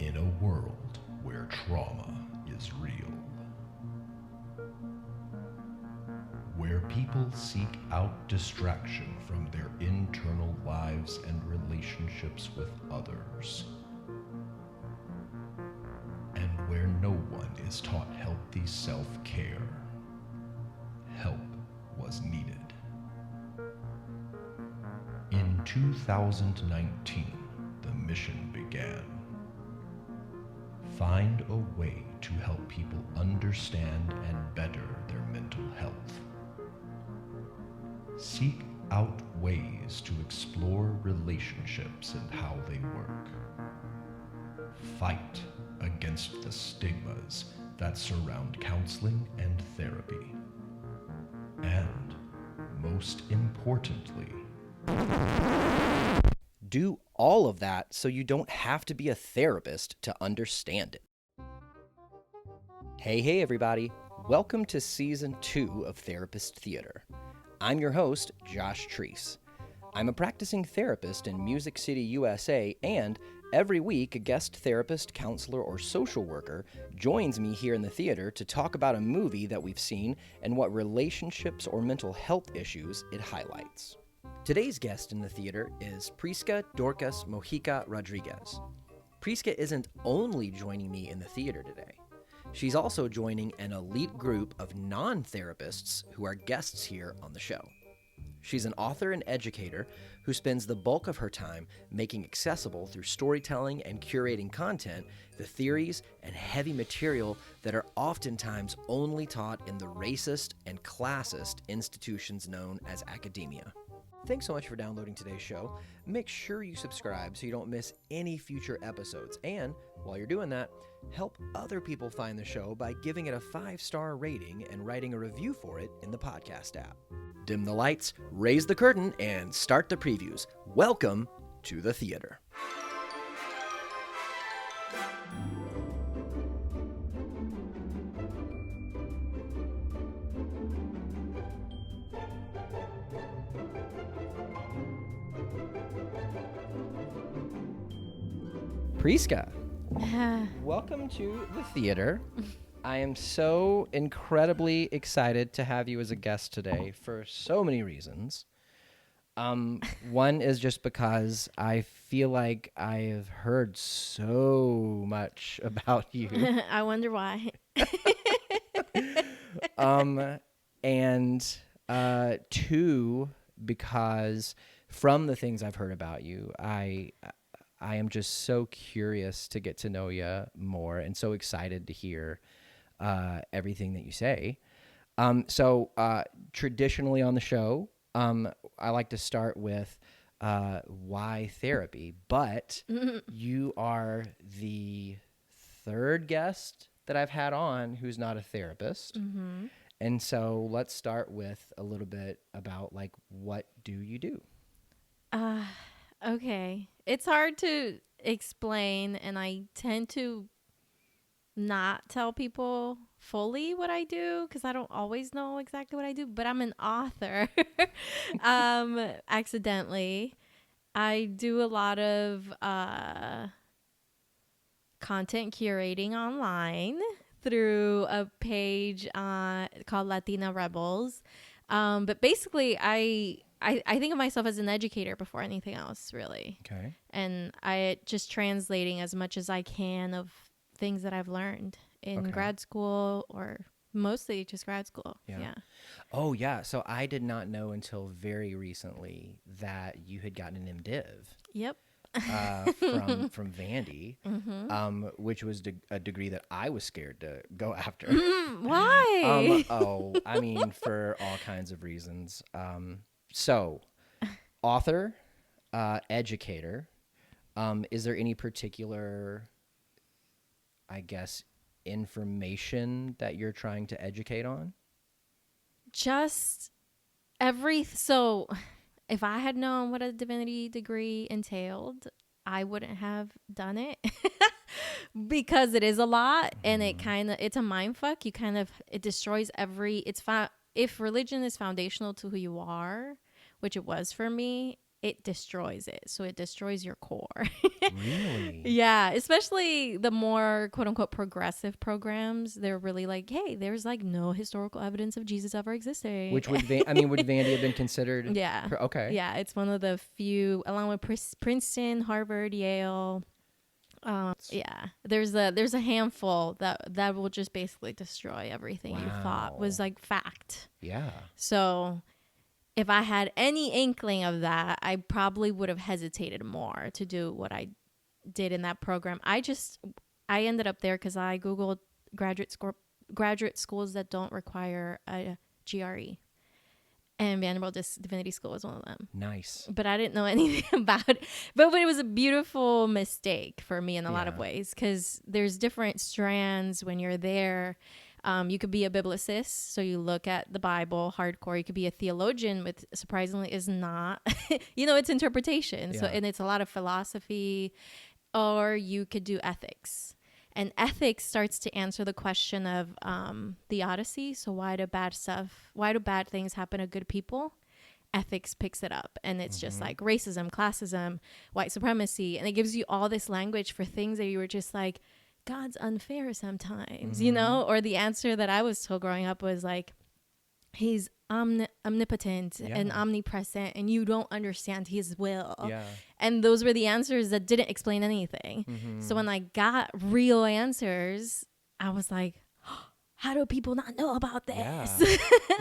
in a world where trauma is real, where people seek out distraction from their internal lives and relationships with others, and where no one is taught healthy self-care. Help was needed. In 2019, the mission began. Find a way to help people understand and better their mental health. Seek out ways to explore relationships and how they work. Fight against the stigmas that surround counseling and therapy. And, most importantly, do all of that so you don't have to be a therapist to understand it. Hey everybody. Welcome to Season 2 of Therapist Theater. I'm your host, Josh Treese. I'm a practicing therapist in Music City, USA, and every week a guest therapist, counselor, or social worker joins me here in the theater to talk about a movie that we've seen and what relationships or mental health issues it highlights. Today's guest in the theater is Prisca Dorcas Mojica Rodriguez. Prisca isn't only joining me in the theater today. She's also joining an elite group of non-therapists who are guests here on the show. She's an author and educator who spends the bulk of her time making accessible through storytelling and curating content the theories and heavy material that are oftentimes only taught in the racist and classist institutions known as academia. Thanks so much for downloading today's show. Make sure you subscribe so you don't miss any future episodes. And while you're doing that, help other people find the show by giving it a 5-star rating and writing a review for it in the podcast app. Dim the lights, raise the curtain, and start the previews. Welcome to the theater. Prisca, welcome to the theater. I am so incredibly excited to have you as a guest today for so many reasons. One is just because I feel like I have heard so much about you. I wonder why. And two, because from the things I've heard about you, I am just so curious to get to know you more and so excited to hear everything that you say. So traditionally on the show, I like to start with why therapy, but you are the third guest that I've had on who's not a therapist. Mm-hmm. And so let's start with a little bit about, like, what do you do? Okay. It's hard to explain, and I tend to not tell people fully what I do because I don't always know exactly what I do, but I'm an author. Accidentally. I do a lot of content curating online through a page called Latina Rebels. But basically, I think of myself as an educator before anything else, really. Okay. And I just translating as much as I can of things that I've learned in grad school, or mostly just grad school. Yeah. Oh, yeah. So I did not know until very recently that you had gotten an MDiv. Yep. From Vandy, which was a degree that I was scared to go after. Why? I mean, for all kinds of reasons. So, author, educator, is there any particular, I guess, information that you're trying to educate on? Just so if I had known what a divinity degree entailed, I wouldn't have done it because it is a lot and it's a mind fuck. It destroys if religion is foundational to who you are, which it was for me, it destroys it. So it destroys your core. Really? Yeah, especially the more quote unquote progressive programs. They're really like, hey, there's like no historical evidence of Jesus ever existing. Which would would Vandy have been considered? Yeah. Okay. Yeah, it's one of the few, along with Princeton, Harvard, Yale. Yeah, there's a handful that will just basically destroy everything you thought was Wow. like fact. Yeah. So if I had any inkling of that, I probably would have hesitated more to do what I did in that program. I ended up there because I Googled graduate schools that don't require a GRE. And Vanderbilt Divinity School was one of them. Nice. But I didn't know anything about it. But it was a beautiful mistake for me in a lot of ways, because there's different strands when you're there. You could be a biblicist, so you look at the Bible hardcore. You could be a theologian, which surprisingly is not. It's interpretation. Yeah. So, and it's a lot of philosophy. Or you could do ethics. And ethics starts to answer the question of the Odyssey. So why do bad things happen to good people? Ethics picks it up. And it's just like racism, classism, white supremacy. And it gives you all this language for things that you were just like, God's unfair sometimes, Or the answer that I was told growing up was like, he's omnipotent and omnipresent, and you don't understand his will. Yeah. And those were the answers that didn't explain anything. So when I got real answers, I was like, how do people not know about this? Yeah.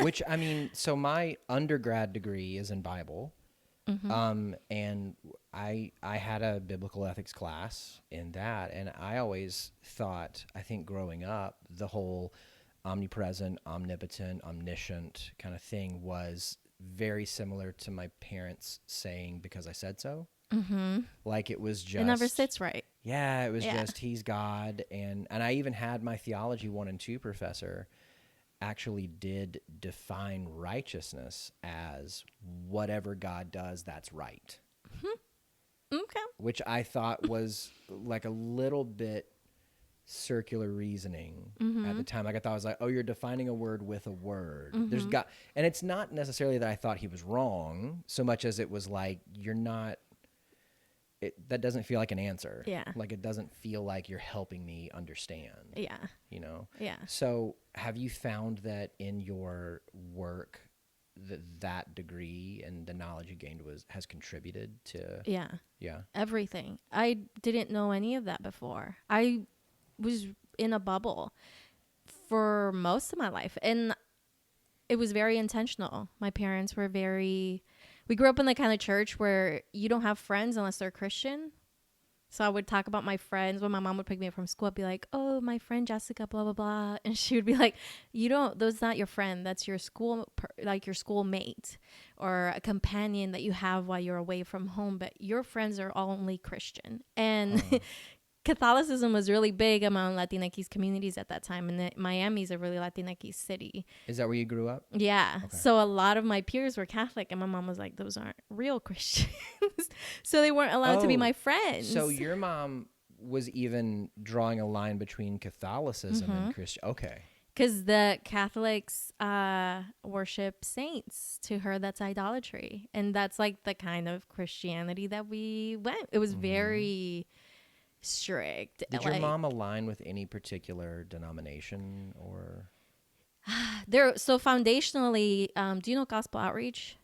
Which, so my undergrad degree is in Bible. And I had a biblical ethics class in that. And I always thought, I think growing up, the whole omnipresent, omnipotent, omniscient kind of thing was very similar to my parents saying, because I said so. Like it was just, it never sits right. Yeah, it was just, he's God. And I even had my theology 1 and 2 professor actually did define righteousness as whatever God does, that's right. Okay. Which I thought was like a little bit circular reasoning at the time. Like I thought it was like, oh, you're defining a word with a word. There's got, and it's not necessarily that I thought he was wrong so much as it was like, you're not, that doesn't feel like an answer. Yeah. Like it doesn't feel like you're helping me understand. Yeah. Yeah. So have you found that in your work that degree and the knowledge you gained has contributed to? Yeah. Everything. I didn't know any of that before. I was in a bubble for most of my life, and it was very intentional. My parents were we grew up in the kind of church where you don't have friends unless they're Christian. So I would talk about my friends when my mom would pick me up from school. I'd be like, oh, my friend Jessica, blah, blah, blah. And she would be like, that's not your friend. That's your your schoolmate or a companion that you have while you're away from home. But your friends are only Christian. And Catholicism was really big among Latinx communities at that time. And Miami's a really Latinx city. Is that where you grew up? Yeah. Okay. So a lot of my peers were Catholic, and my mom was like, those aren't real Christians. So they weren't allowed to be my friends. So your mom was even drawing a line between Catholicism and Christian. Okay. Because the Catholics worship saints. To her, that's idolatry. And that's like the kind of Christianity that we went. It was very strict. Did your mom align with any particular denomination or? So foundationally, do you know Gospel Outreach?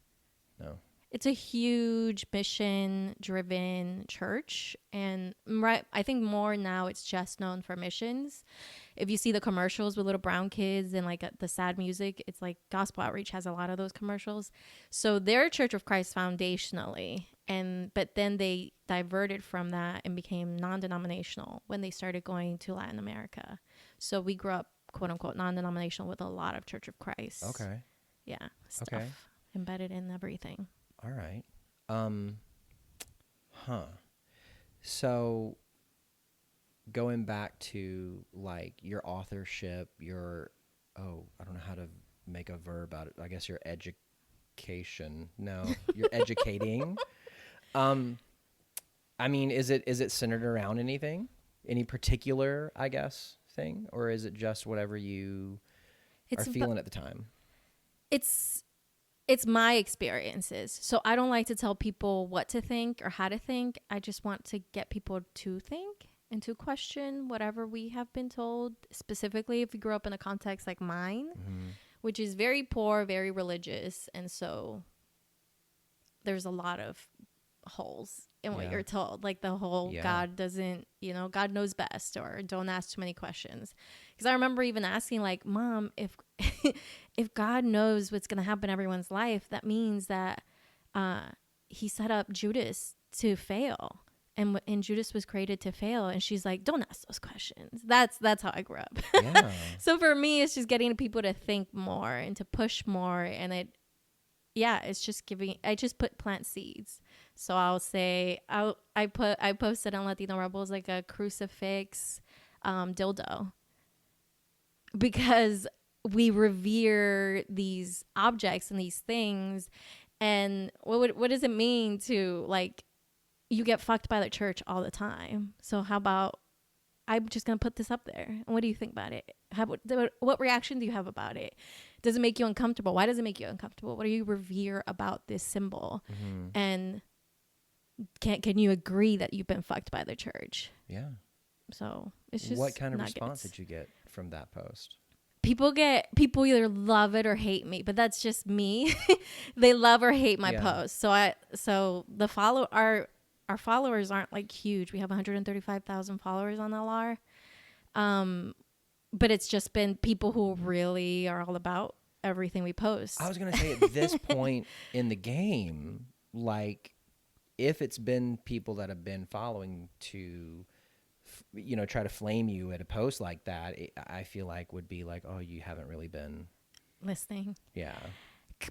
No. It's a huge mission-driven church, and I think more now it's just known for missions. If you see the commercials with little brown kids and like the sad music, it's like Gospel Outreach has a lot of those commercials. So they're Church of Christ foundationally, but then they diverted from that and became non-denominational when they started going to Latin America. So we grew up, quote unquote, non-denominational with a lot of Church of Christ. Okay. Yeah. Stuff embedded in everything. All right. So going back to like your authorship, I don't know how to make a verb out of it. I guess your education. No, you're educating. Is it centered around anything? Any particular, I guess, thing? Or is it just whatever you are feeling at the time? It's it's my experiences. So I don't like to tell people what to think or how to think. I just want to get people to think and to question whatever we have been told, specifically if you grew up in a context like mine, which is very poor, very religious. And so there's a lot of holes in what you're told, like the whole God doesn't, God knows best, or don't ask too many questions. Because I remember even asking, like, Mom, if if God knows what's going to happen in everyone's life, that means that he set up Judas to fail, and Judas was created to fail. And she's like, don't ask those questions. That's how I grew up. So for me, it's just getting people to think more and to push more, and it's just I just plant seeds. So I'll say, I posted on Latina Rebels like a crucifix dildo, because we revere these objects and these things. And what does it mean to, like, you get fucked by the church all the time. So how about I'm just going to put this up there. And what do you think about it? What reaction do you have about it? Does it make you uncomfortable? Why does it make you uncomfortable? What do you revere about this symbol? And can you agree that you've been fucked by the church? Yeah. So it's just what kind of nuggets. response did you get from that post? People either love it or hate me, but that's just me. They love or hate my post. So our followers aren't like huge. We have 135,000 followers on LR. But it's just been people who really are all about everything we post. I was going to say, at this point in the game, like, if it's been people that have been following to, try to flame you at a post like that, I feel like would be like, oh, you haven't really been listening. Yeah.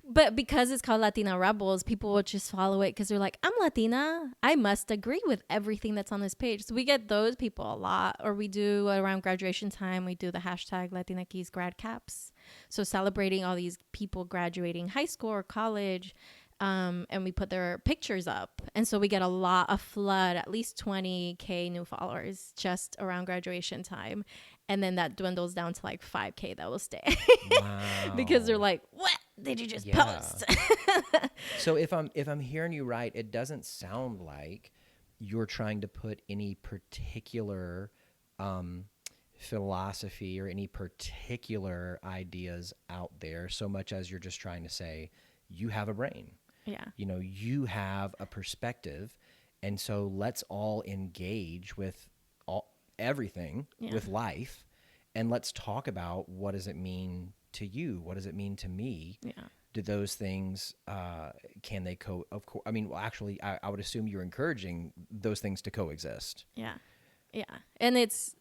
But because it's called Latina Rebels, people will just follow it because they're like, I'm Latina, I must agree with everything that's on this page. So we get those people a lot. Or we do around graduation time, we do the hashtag Latinx grad caps. So celebrating all these people graduating high school or college, and we put their pictures up. And so we get a flood, at least 20K new followers just around graduation time. And then that dwindles down to like 5K that will stay. Wow. Because they're like, what did you just post? So if I'm hearing you right, it doesn't sound like you're trying to put any particular philosophy or any particular ideas out there, so much as you're just trying to say, you have a brain. Yeah. You have a perspective. And so let's all engage with everything with life, and let's talk about, what does it mean to you? What does it mean to me? Yeah. Do those things, can they of course, I mean, well, actually, I would assume you're encouraging those things to coexist. Yeah. Yeah. And that's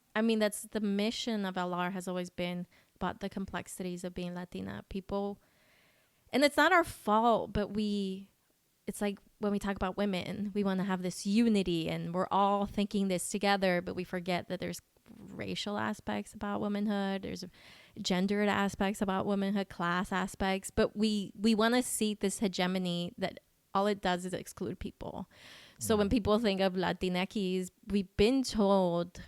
the mission of LR, has always been about the complexities of being Latina people. And it's not our fault, but it's like when we talk about women, we want to have this unity and we're all thinking this together, but we forget that there's racial aspects about womanhood, there's gendered aspects about womanhood, class aspects, but we want to see this hegemony that all it does is exclude people. So when people think of Latinx, we've been told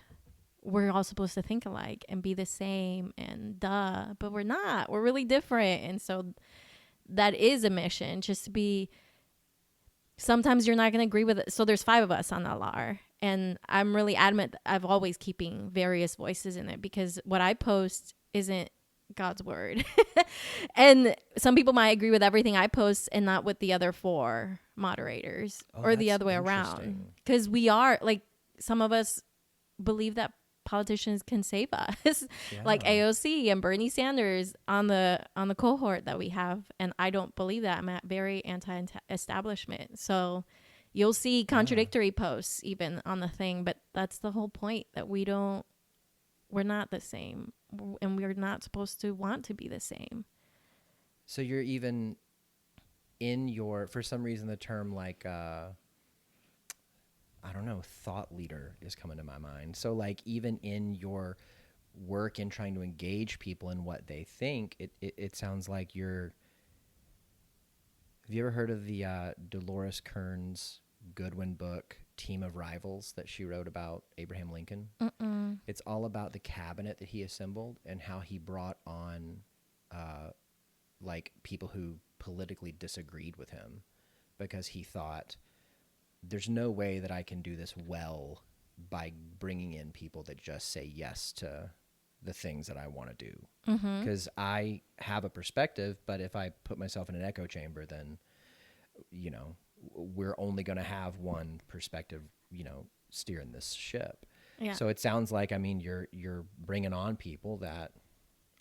we're all supposed to think alike and be the same, and but we're not. We're really different. And so that is a mission, just to be. Sometimes you're not going to agree with it. So there's 5 of us on LR, and I'm really adamant that I've always keeping various voices in it, because what I post isn't God's word. And some people might agree with everything I post and not with the other 4 moderators, or the other way around. Because we are, like, some of us believe that politicians can save us, like AOC and Bernie Sanders on the cohort that we have, and I don't believe that. I'm very anti-establishment, so you'll see contradictory posts even on the thing, but that's the whole point, that we're not the same, and we're not supposed to want to be the same. So you're even in for some reason the term, like, I don't know, thought leader is coming to my mind. So, like, even in your work in trying to engage people in what they think, it sounds like have you ever heard of the Dolores Kearns Goodwin book, Team of Rivals, that she wrote about Abraham Lincoln? Mm-mm. It's all about the cabinet that he assembled and how he brought on, like, people who politically disagreed with him because he thought there's no way that I can do this well by bringing in people that just say yes to the things that I want to do. Because I have a perspective, but if I put myself in an echo chamber, then, you know, we're only going to have one perspective, you know, steering this ship. Yeah. So it sounds like, I mean, you're bringing on people that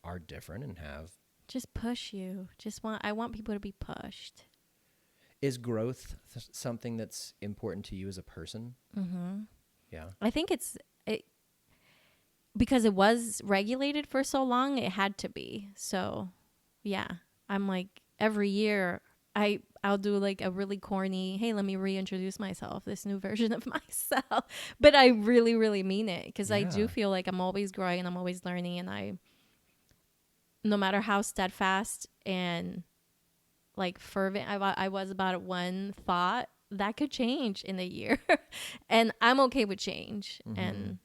are different and have. Just push you. I want people to be pushed. Is growth something that's important to you as a person? Yeah. I think because it was regulated for so long, it had to be. So, yeah, I'm like every year I'll do like a really corny, hey, let me reintroduce myself, this new version of myself. But I really, really mean it because I do feel like I'm always growing and I'm always learning, and no matter how steadfast and like fervent I was about one thought, that could change in a year. And I'm okay with change. And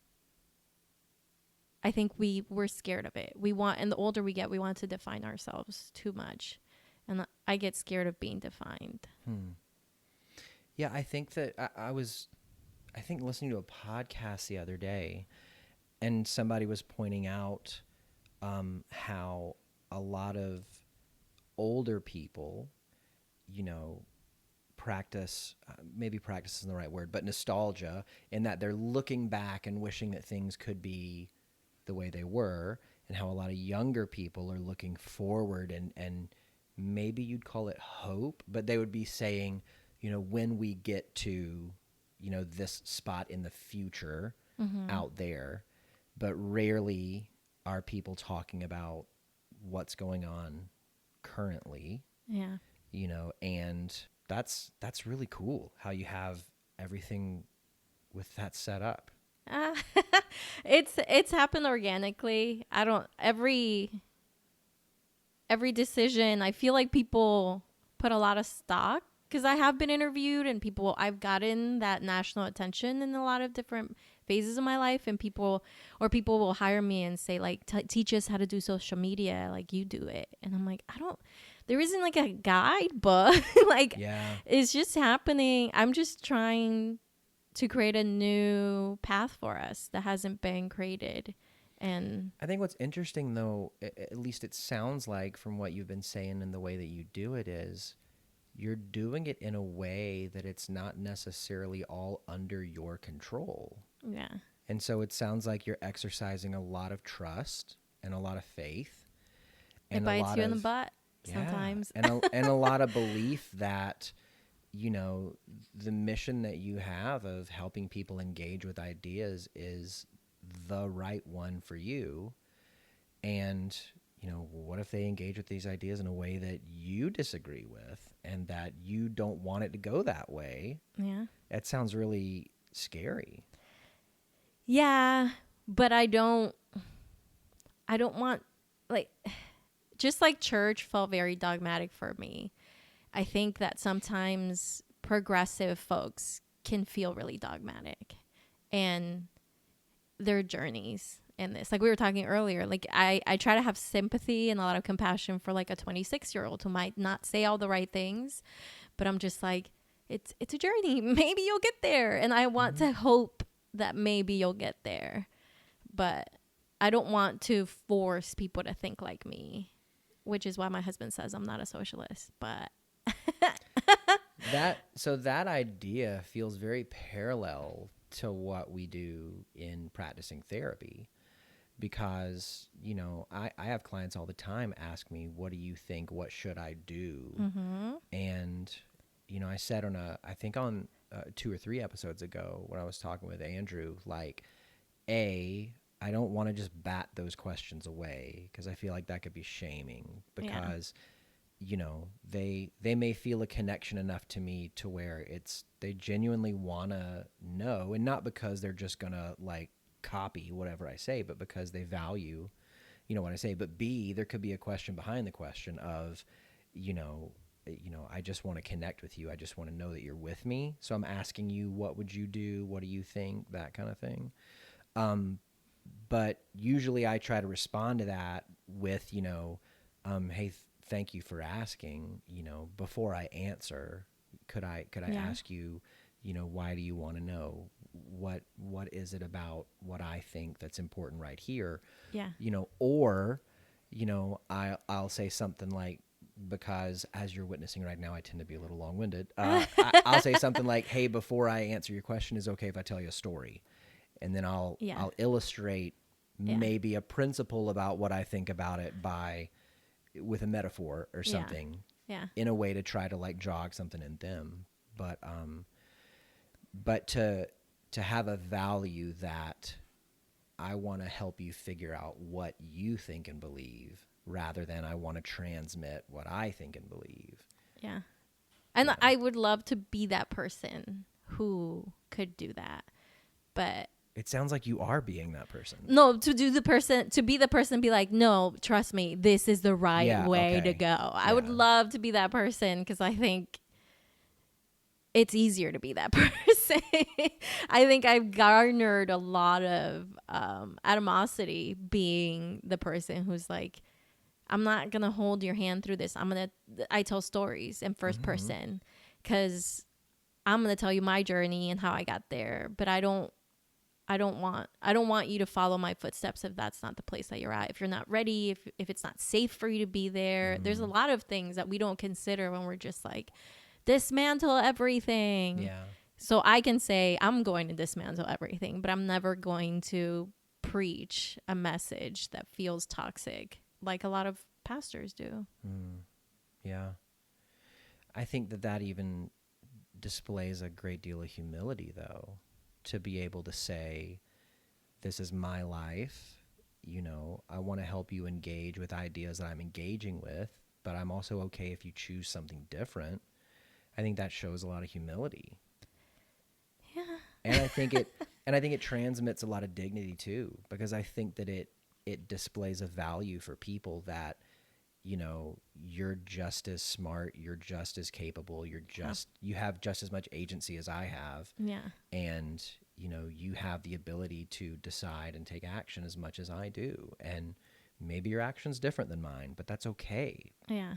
I think we're scared of it. And the older we get, we want to define ourselves too much. And I get scared of being defined. Yeah, I think that I was listening to a podcast the other day, and somebody was pointing out how a lot of older people, you know, practice isn't the right word, but nostalgia, in that they're looking back and wishing that things could be the way they were, and how a lot of younger people are looking forward and maybe you'd call it hope, but they would be saying, you know, when we get to, you know, this spot in the future out there, but rarely are people talking about what's going on currently. Yeah. You know, and that's really cool how you have everything with that set up. It's happened organically. Every decision, I feel like people put a lot of stock, because I have been interviewed and I've gotten that national attention in a lot of different phases of my life, and people will hire me and say like, teach us how to do social media, like you do it. And I'm like, there isn't like a guidebook. Like, it's just happening. I'm just trying to create a new path for us that hasn't been created. And I think what's interesting, though, at least it sounds like from what you've been saying and the way that you do it, is you're doing it in a way that it's not necessarily all under your control. Yeah. And so it sounds like you're exercising a lot of trust and a lot of faith. And it bites you in the butt sometimes. and a lot of belief that, you know, the mission that you have of helping people engage with ideas is the right one for you. And, you know, what if they engage with these ideas in a way that you disagree with and that you don't want it to go that way? Yeah. That sounds really scary. Yeah, but I don't want, like, just like church felt very dogmatic for me. I think that sometimes progressive folks can feel really dogmatic, and their journeys in this, like we were talking earlier, like I try to have sympathy and a lot of compassion for like a 26-year-old who might not say all the right things, but I'm just like, it's a journey. Maybe you'll get there, and I want to hope that maybe you'll get there, but I don't want to force people to think like me, which is why my husband says I'm not a socialist. But that idea feels very parallel to what we do in practicing therapy, because, you know, I have clients all the time ask me, what do you think? What should I do? And, you know, I said I think on 2 or 3 episodes ago when I was talking with Andrew, like, I don't want to just bat those questions away, because I feel like that could be shaming, because you know, they may feel a connection enough to me to where they genuinely want to know, and not because they're just gonna like copy whatever I say, but because they value, you know, what I say. But B, there could be a question behind the question of, you know, I just want to connect with you. I just want to know that you're with me. So I'm asking you, what would you do? What do you think? That kind of thing. But usually I try to respond to that with, you know, hey, thank you for asking. Before I answer, could I ask you, why do you want to know? What is it about what I think that's important right here? Yeah. Or, I'll say something like, because as you're witnessing right now, I tend to be a little long-winded. I'll say something like, hey, before I answer your question, is it okay if I tell you a story? And then I'll illustrate maybe a principle about what I think about it with a metaphor or something in a way to try to like jog something in them. But to have a value that I want to help you figure out what you think and believe rather than I want to transmit what I think and believe. Yeah. And I would love to be that person who could do that. But it sounds like you are being that person. No, to be the person, be like, no, trust me, this is the right way to go. I would love to be that person because I think it's easier to be that person. I think I've garnered a lot of animosity being the person who's like, I'm not going to hold your hand through this. I tell stories in first person because I'm going to tell you my journey and how I got there. But I don't want you to follow my footsteps if that's not the place that you're at. If you're not ready, if it's not safe for you to be there. There's a lot of things that we don't consider when we're just like, dismantle everything. Yeah. So I can say I'm going to dismantle everything, but I'm never going to preach a message that feels toxic like a lot of pastors do. Yeah. I think that even displays a great deal of humility, though, to be able to say, this is my life. I want to help you engage with ideas that I'm engaging with, but I'm also okay if you choose something different. I think that shows a lot of humility. Yeah. And I think it transmits a lot of dignity too, because I think that it displays a value for people that, you're just as smart, you're just as capable, you have just as much agency as I have. Yeah. And, you have the ability to decide and take action as much as I do. And maybe your action's different than mine, but that's okay. Yeah.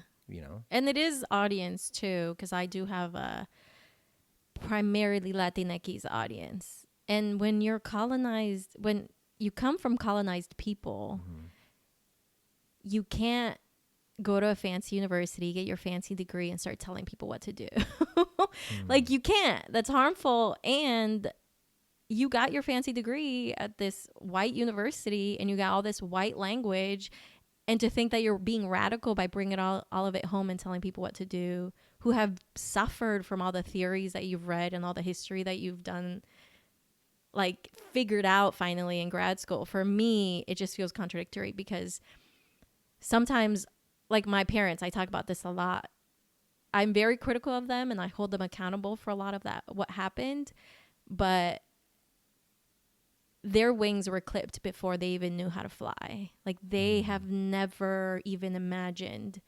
And it is audience too, because I do have a primarily Latinx audience. And when you're colonized, when you come from colonized people, you can't go to a fancy university, get your fancy degree, and start telling people what to do. Like, you can't. That's harmful. And you got your fancy degree at this white university, and you got all this white language. And to think that you're being radical by bringing all of it home and telling people what to do, who have suffered from all the theories that you've read and all the history that you've done, like, figured out finally in grad school. For me, it just feels contradictory because sometimes, like my parents, I talk about this a lot. I'm very critical of them and I hold them accountable for a lot of that, what happened. But their wings were clipped before they even knew how to fly. Like, they have never even imagined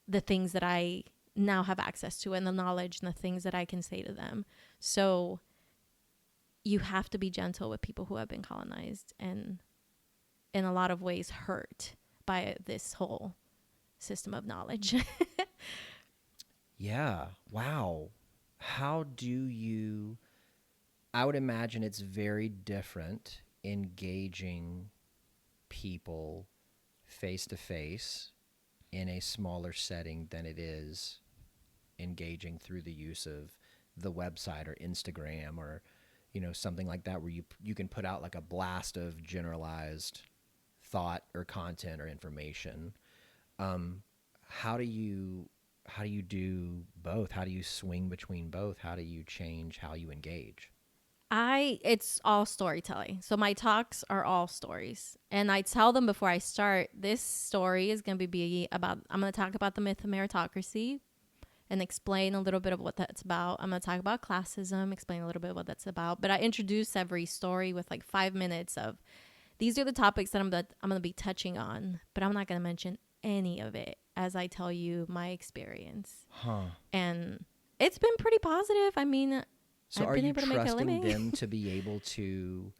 the things that I now have access to and the knowledge and the things that I can say to them. So you have to be gentle with people who have been colonized and in a lot of ways hurt by this whole system of knowledge. Yeah. Wow. How do you... I would imagine it's very different engaging people face-to-face in a smaller setting than it is engaging through the use of the website or Instagram or, something like that where you can put out like a blast of generalized thought or content or information. How do you do both? How do you swing between both? How do you change how you engage? It's all storytelling. So my talks are all stories. And I tell them before I start, this story is going to be about, I'm going to talk about the myth of meritocracy and explain a little bit of what that's about. I'm going to talk about classism, explain a little bit of what that's about. But I introduce every story with like 5 minutes of, these are the topics that I'm going to be touching on, but I'm not going to mention any of it as I tell you my experience. And it's been pretty positive. I mean, so are you trusting them to be able to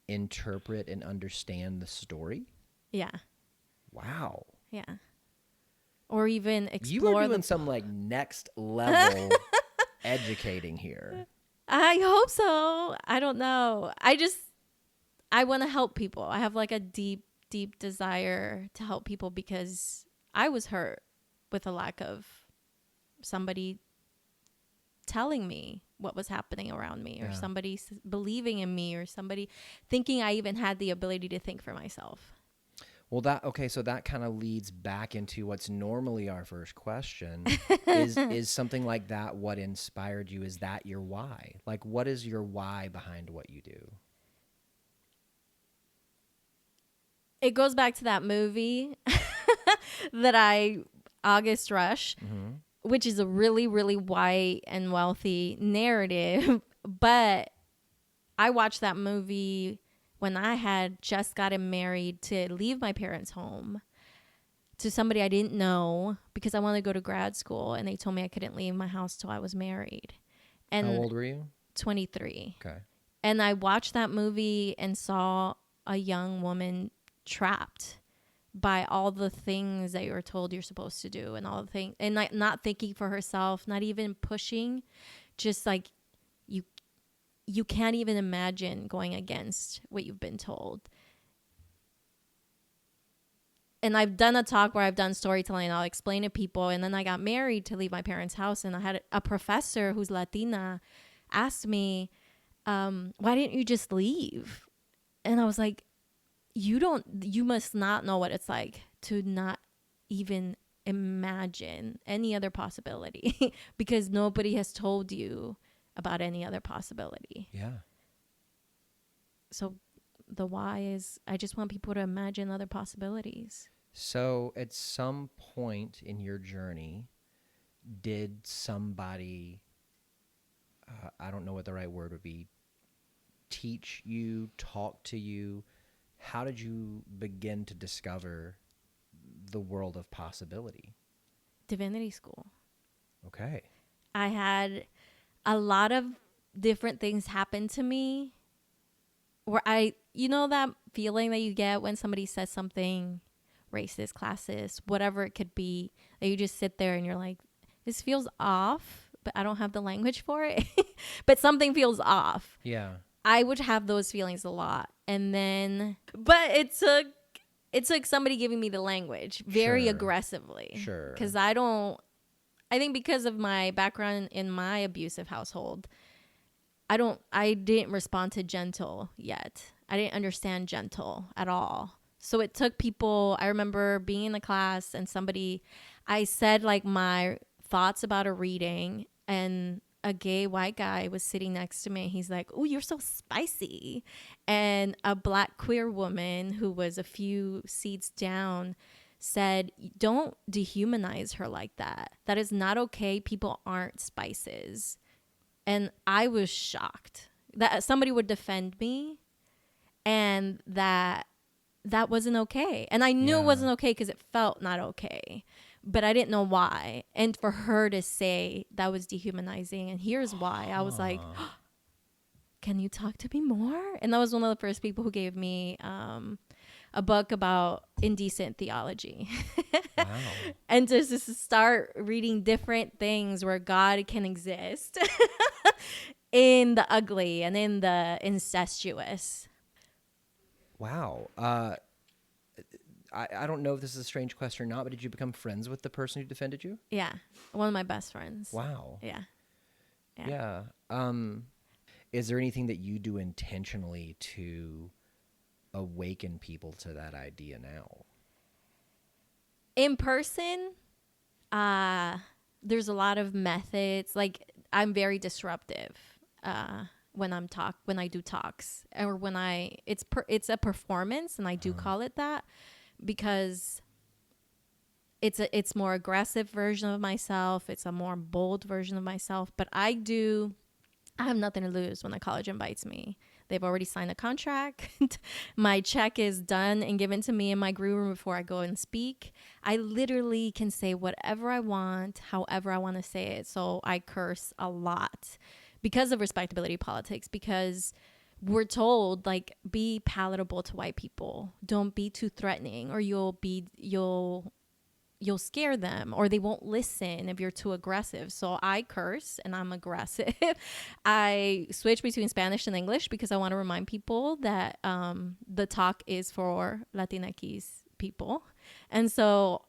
interpret and understand the story? Yeah. Wow. Yeah. or even You are explore doing some like next level educating here. I hope so. I don't know. I want to help people. I have like a deep desire to help people because I was hurt with a lack of somebody telling me what was happening around me, or somebody believing in me, or somebody thinking I even had the ability to think for myself. Well, so that kind of leads back into what's normally our first question. Is something like that what inspired you? Is that your why? Like, what is your why behind what you do? It goes back to that movie August Rush, which is a really, really white and wealthy narrative. But I watched that movie when I had just gotten married to leave my parents' home to somebody I didn't know because I wanted to go to grad school, and they told me I couldn't leave my house till I was married. And how old were you? 23. Okay. And I watched that movie and saw a young woman trapped by all the things that you're told you're supposed to do, and all the things, and like not thinking for herself, not even pushing, just like you can't even imagine going against what you've been told. And I've done a talk where I've done storytelling, and I'll explain to people. And then I got married to leave my parents' house, and I had a professor who's Latina asked me, why didn't you just leave? And I was like, you must not know what it's like to not even imagine any other possibility because nobody has told you about any other possibility. Yeah. So the why is I just want people to imagine other possibilities. So at some point in your journey, did somebody, I don't know what the right word would be, teach you, talk to you? How did you begin to discover the world of possibility? Divinity school. Okay. I had a lot of different things happen to me where you know that feeling that you get when somebody says something racist, classist, whatever it could be, that you just sit there and you're like, this feels off, but I don't have the language for it. But something feels off. Yeah. I would have those feelings a lot. And then, but it took somebody giving me the language very aggressively. Sure. Because I think because of my background in my abusive household, I didn't respond to gentle yet. I didn't understand gentle at all. So it took people, I remember being in the class and I said like my thoughts about a reading, and a gay white guy was sitting next to me. He's like, "Oh, you're so spicy." And a black queer woman who was a few seats down said, "Don't dehumanize her like that. That is not okay. People aren't spices." And I was shocked that somebody would defend me and that wasn't okay. And I knew it wasn't okay because it felt not okay. But I didn't know why. And for her to say that was dehumanizing, and here's why, I was like, can you talk to me more? And that was one of the first people who gave me a book about indecent theology. Wow. And just to start reading different things where God can exist in the ugly and in the incestuous. Wow. I don't know if this is a strange question or not, but did you become friends with the person who defended you? Yeah. One of my best friends. Wow. Yeah. Is there anything that you do intentionally to awaken people to that idea now? In person, there's a lot of methods. Like, I'm very disruptive when I do talks, or when it's a performance, and I do call it that because it's more aggressive version of myself. It's a more bold version of myself. But I have nothing to lose when the college invites me. They've already signed a contract. My check is done and given to me in my green room before I go and speak. I literally can say whatever I want, however I want to say it. So I curse a lot because of respectability politics, because we're told, like, be palatable to white people. Don't be too threatening, or you'll you'll scare them, or they won't listen if you're too aggressive. So I curse and I'm aggressive. I switch between Spanish and English because I want to remind people that the talk is for Latinx people. And so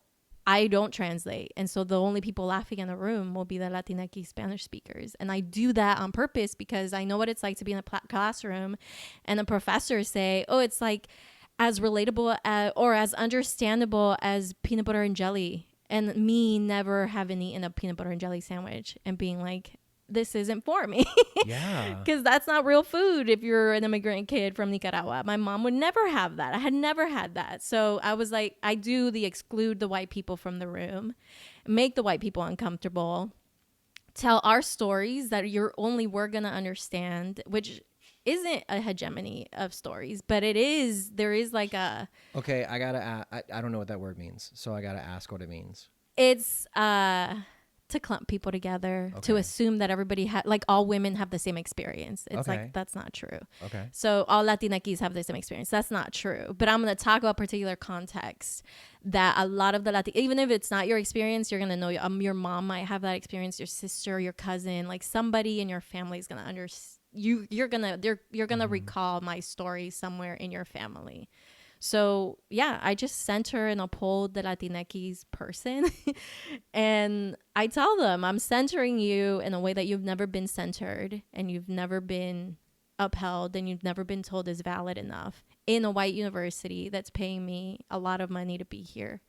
I don't translate. And so the only people laughing in the room will be the Latinx Spanish speakers. And I do that on purpose because I know what it's like to be in a classroom and the professors say, oh, it's like as relatable or as understandable as peanut butter and jelly. And me never having eaten a peanut butter and jelly sandwich and being like, this isn't for me. Yeah. Because that's not real food if you're an immigrant kid from Nicaragua. My mom would never have that. I had never had that. So I was like, I do the exclude the white people from the room, make the white people uncomfortable, tell our stories that we're going to understand, which isn't a hegemony of stories, but there is like a... Okay, I don't know what that word means, so I gotta ask what it means. It's to clump people together, to assume that everybody like all women have the same experience. It's like, that's not true. Okay. So all Latinx have the same experience. That's not true. But I'm going to talk about particular context that a lot of the even if it's not your experience, you're going to know your mom might have that experience, your sister, your cousin, like somebody in your family is going to understand. You're gonna recall my story somewhere in your family. So yeah, I just center and uphold the Latinx person. And I tell them, I'm centering you in a way that you've never been centered and you've never been upheld and you've never been told is valid enough in a white university that's paying me a lot of money to be here.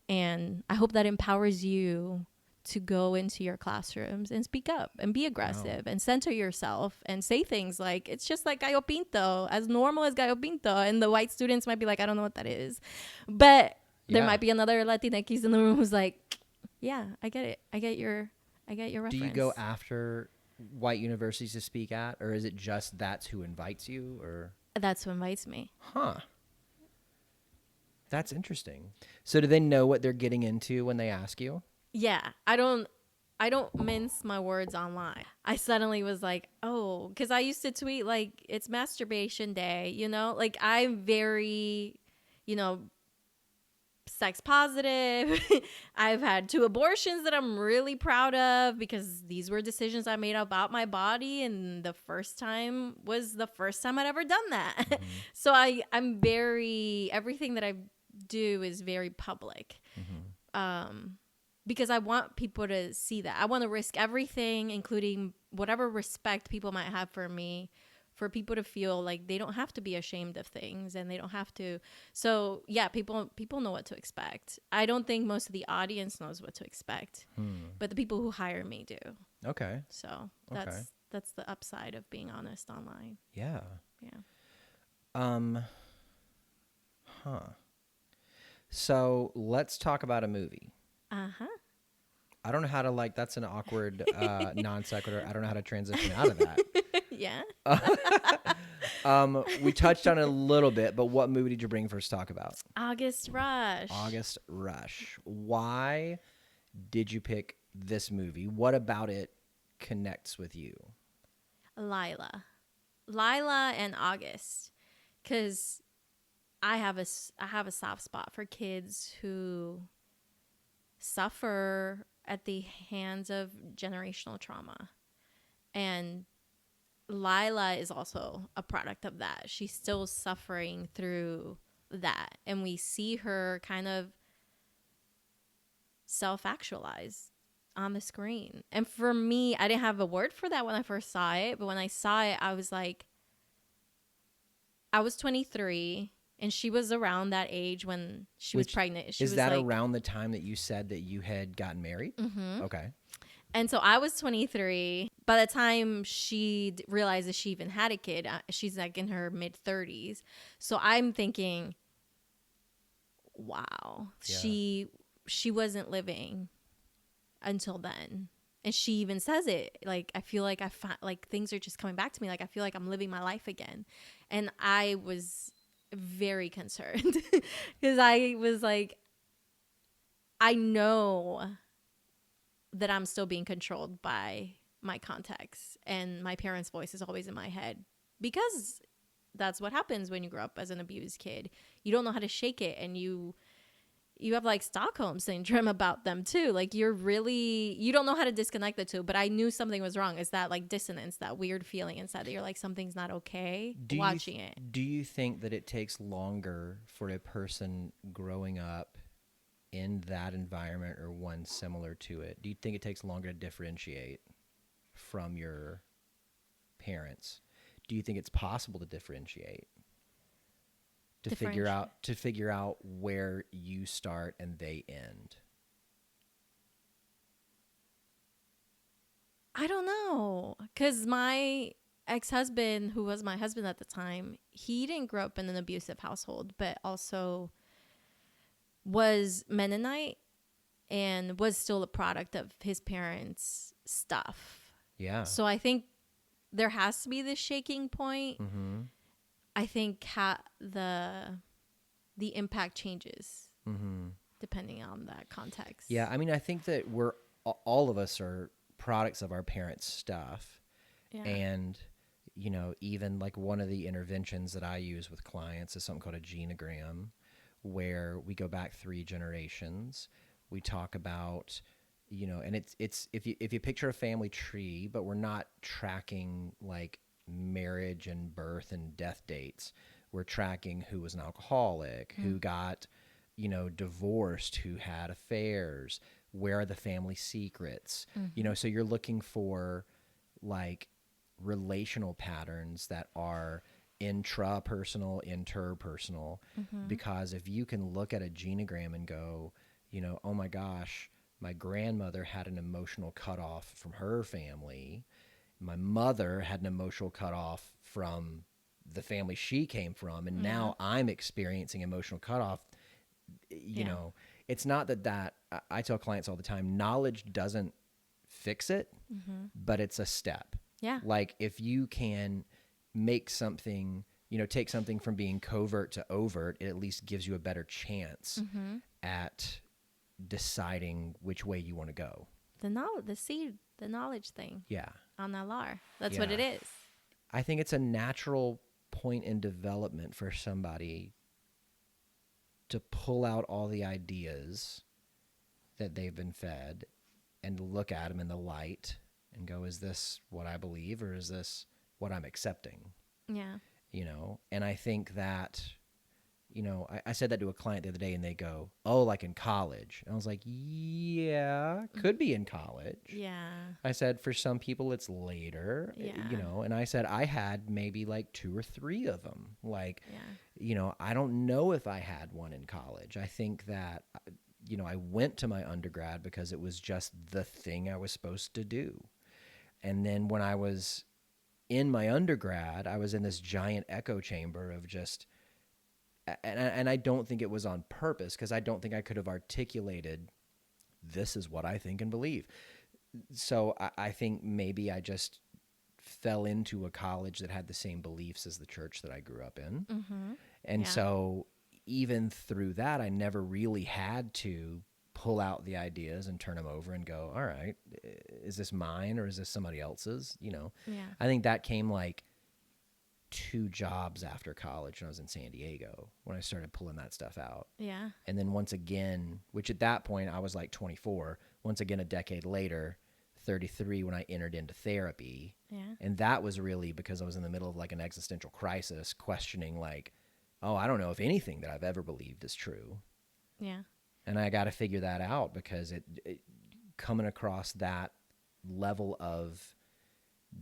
And I hope that empowers you to go into your classrooms and speak up and be aggressive and center yourself and say things like, it's just like gallo pinto, as normal as gallo pinto. And the white students might be like, I don't know what that is. But there might be another Latinx in the room who's like, yeah, I get it. I get your reference. Do you go after white universities to speak at, or is it just that's who invites you? Or that's who invites me. Huh. That's interesting. So do they know what they're getting into when they ask you? Yeah, I don't mince my words online. I suddenly was like, oh, because I used to tweet like it's masturbation day, like I'm very, sex positive. I've had 2 abortions that I'm really proud of because these were decisions I made about my body. And the first time was the first time I'd ever done that. Mm-hmm. So I'm everything that I do is very public. Mm-hmm. Because I want people to see that. I want to risk everything, including whatever respect people might have for me, for people to feel like they don't have to be ashamed of things and they don't have to. So yeah, people know what to expect. I don't think most of the audience knows what to expect, but the people who hire me do. Okay. So that's the upside of being honest online. Yeah. Yeah. So let's talk about a movie. Uh-huh. I don't know how to that's an awkward non sequitur. I don't know how to transition out of that. Yeah. We touched on it a little bit, but what movie did you bring for us to talk about? August Rush. August Rush. Why did you pick this movie? What about it connects with you? Lila and August, because I have a soft spot for kids who suffer at the hands of generational trauma. And Lila is also a product of that. She's still suffering through that. And we see her kind of self-actualize on the screen. And for me, I didn't have a word for that when I first saw it. But when I saw it, I was like, I was 23. And she was around that age when she was pregnant. Is that around the time that you said that you had gotten married? Mm-hmm. Okay. And so I was 23. By the time she realizes she even had a kid, she's like in her mid-30s. So I'm thinking, wow, she wasn't living until then. And she even says it, like, I feel like things are just coming back to me. Like, I feel like I'm living my life again. And I was very concerned because I was like, I know that I'm still being controlled by my context, and my parents' voice is always in my head because that's what happens when you grow up as an abused kid. You don't know how to shake it, and you you have like Stockholm syndrome about them too. Like you don't know how to disconnect the two, but I knew something was wrong. It's that like dissonance, that weird feeling inside that you're like, something's not okay watching it. Do you think that it takes longer for a person growing up in that environment or one similar to it? Do you think it takes longer to differentiate from your parents? Do you think it's possible to differentiate? To figure out where you start and they end? I don't know, because my ex-husband, who was my husband at the time, he didn't grow up in an abusive household, but also was Mennonite and was still a product of his parents' stuff. Yeah. So I think there has to be this shaking point. Mm-hmm. I think the impact changes depending on that context. Yeah, I mean, I think that all of us are products of our parents' stuff. Yeah. And, you know, even like one of the interventions that I use with clients is something called a genogram, where we go back 3 generations. We talk about, you know, and it's if you picture a family tree, but we're not tracking like marriage and birth and death dates. We're tracking who was an alcoholic, who got, you know, divorced, who had affairs, where are the family secrets, you know, so you're looking for like relational patterns that are intrapersonal, interpersonal, because if you can look at a genogram and go, you know, oh my gosh, my grandmother had an emotional cutoff from her family. My mother had an emotional cutoff from the family she came from, and now I'm experiencing emotional cutoff. You know, it's not that I tell clients all the time, knowledge doesn't fix it, but it's a step. Yeah. Like if you can make something, you know, take something from being covert to overt, it at least gives you a better chance at deciding which way you want to go. The knowledge thing. Yeah. On that LAR. That's what it is. I think it's a natural point in development for somebody to pull out all the ideas that they've been fed and look at them in the light and go, is this what I believe or is this what I'm accepting? Yeah. You know, and I think that, you know, I said that to a client the other day and they go, oh, like in college. And I was like, yeah, could be in college. Yeah. I said, for some people it's later, you know, and I said, I had maybe like 2 or 3 of them. Like, you know, I don't know if I had one in college. I think that, you know, I went to my undergrad because it was just the thing I was supposed to do. And then when I was in my undergrad, I was in this giant echo chamber of just, and I don't think it was on purpose, because I don't think I could have articulated, this is what I think and believe. So I think maybe I just fell into a college that had the same beliefs as the church that I grew up in. And so even through that, I never really had to pull out the ideas and turn them over and go, all right, is this mine or is this somebody else's? You know, I think that came like 2 jobs after college when I was in San Diego, when I started pulling that stuff out. Yeah. And then once again, which at that point I was like 24, once again, a decade later, 33, when I entered into therapy. Yeah. And that was really because I was in the middle of like an existential crisis, questioning like, oh, I don't know if anything that I've ever believed is true. Yeah. And I got to figure that out, because it coming across that level of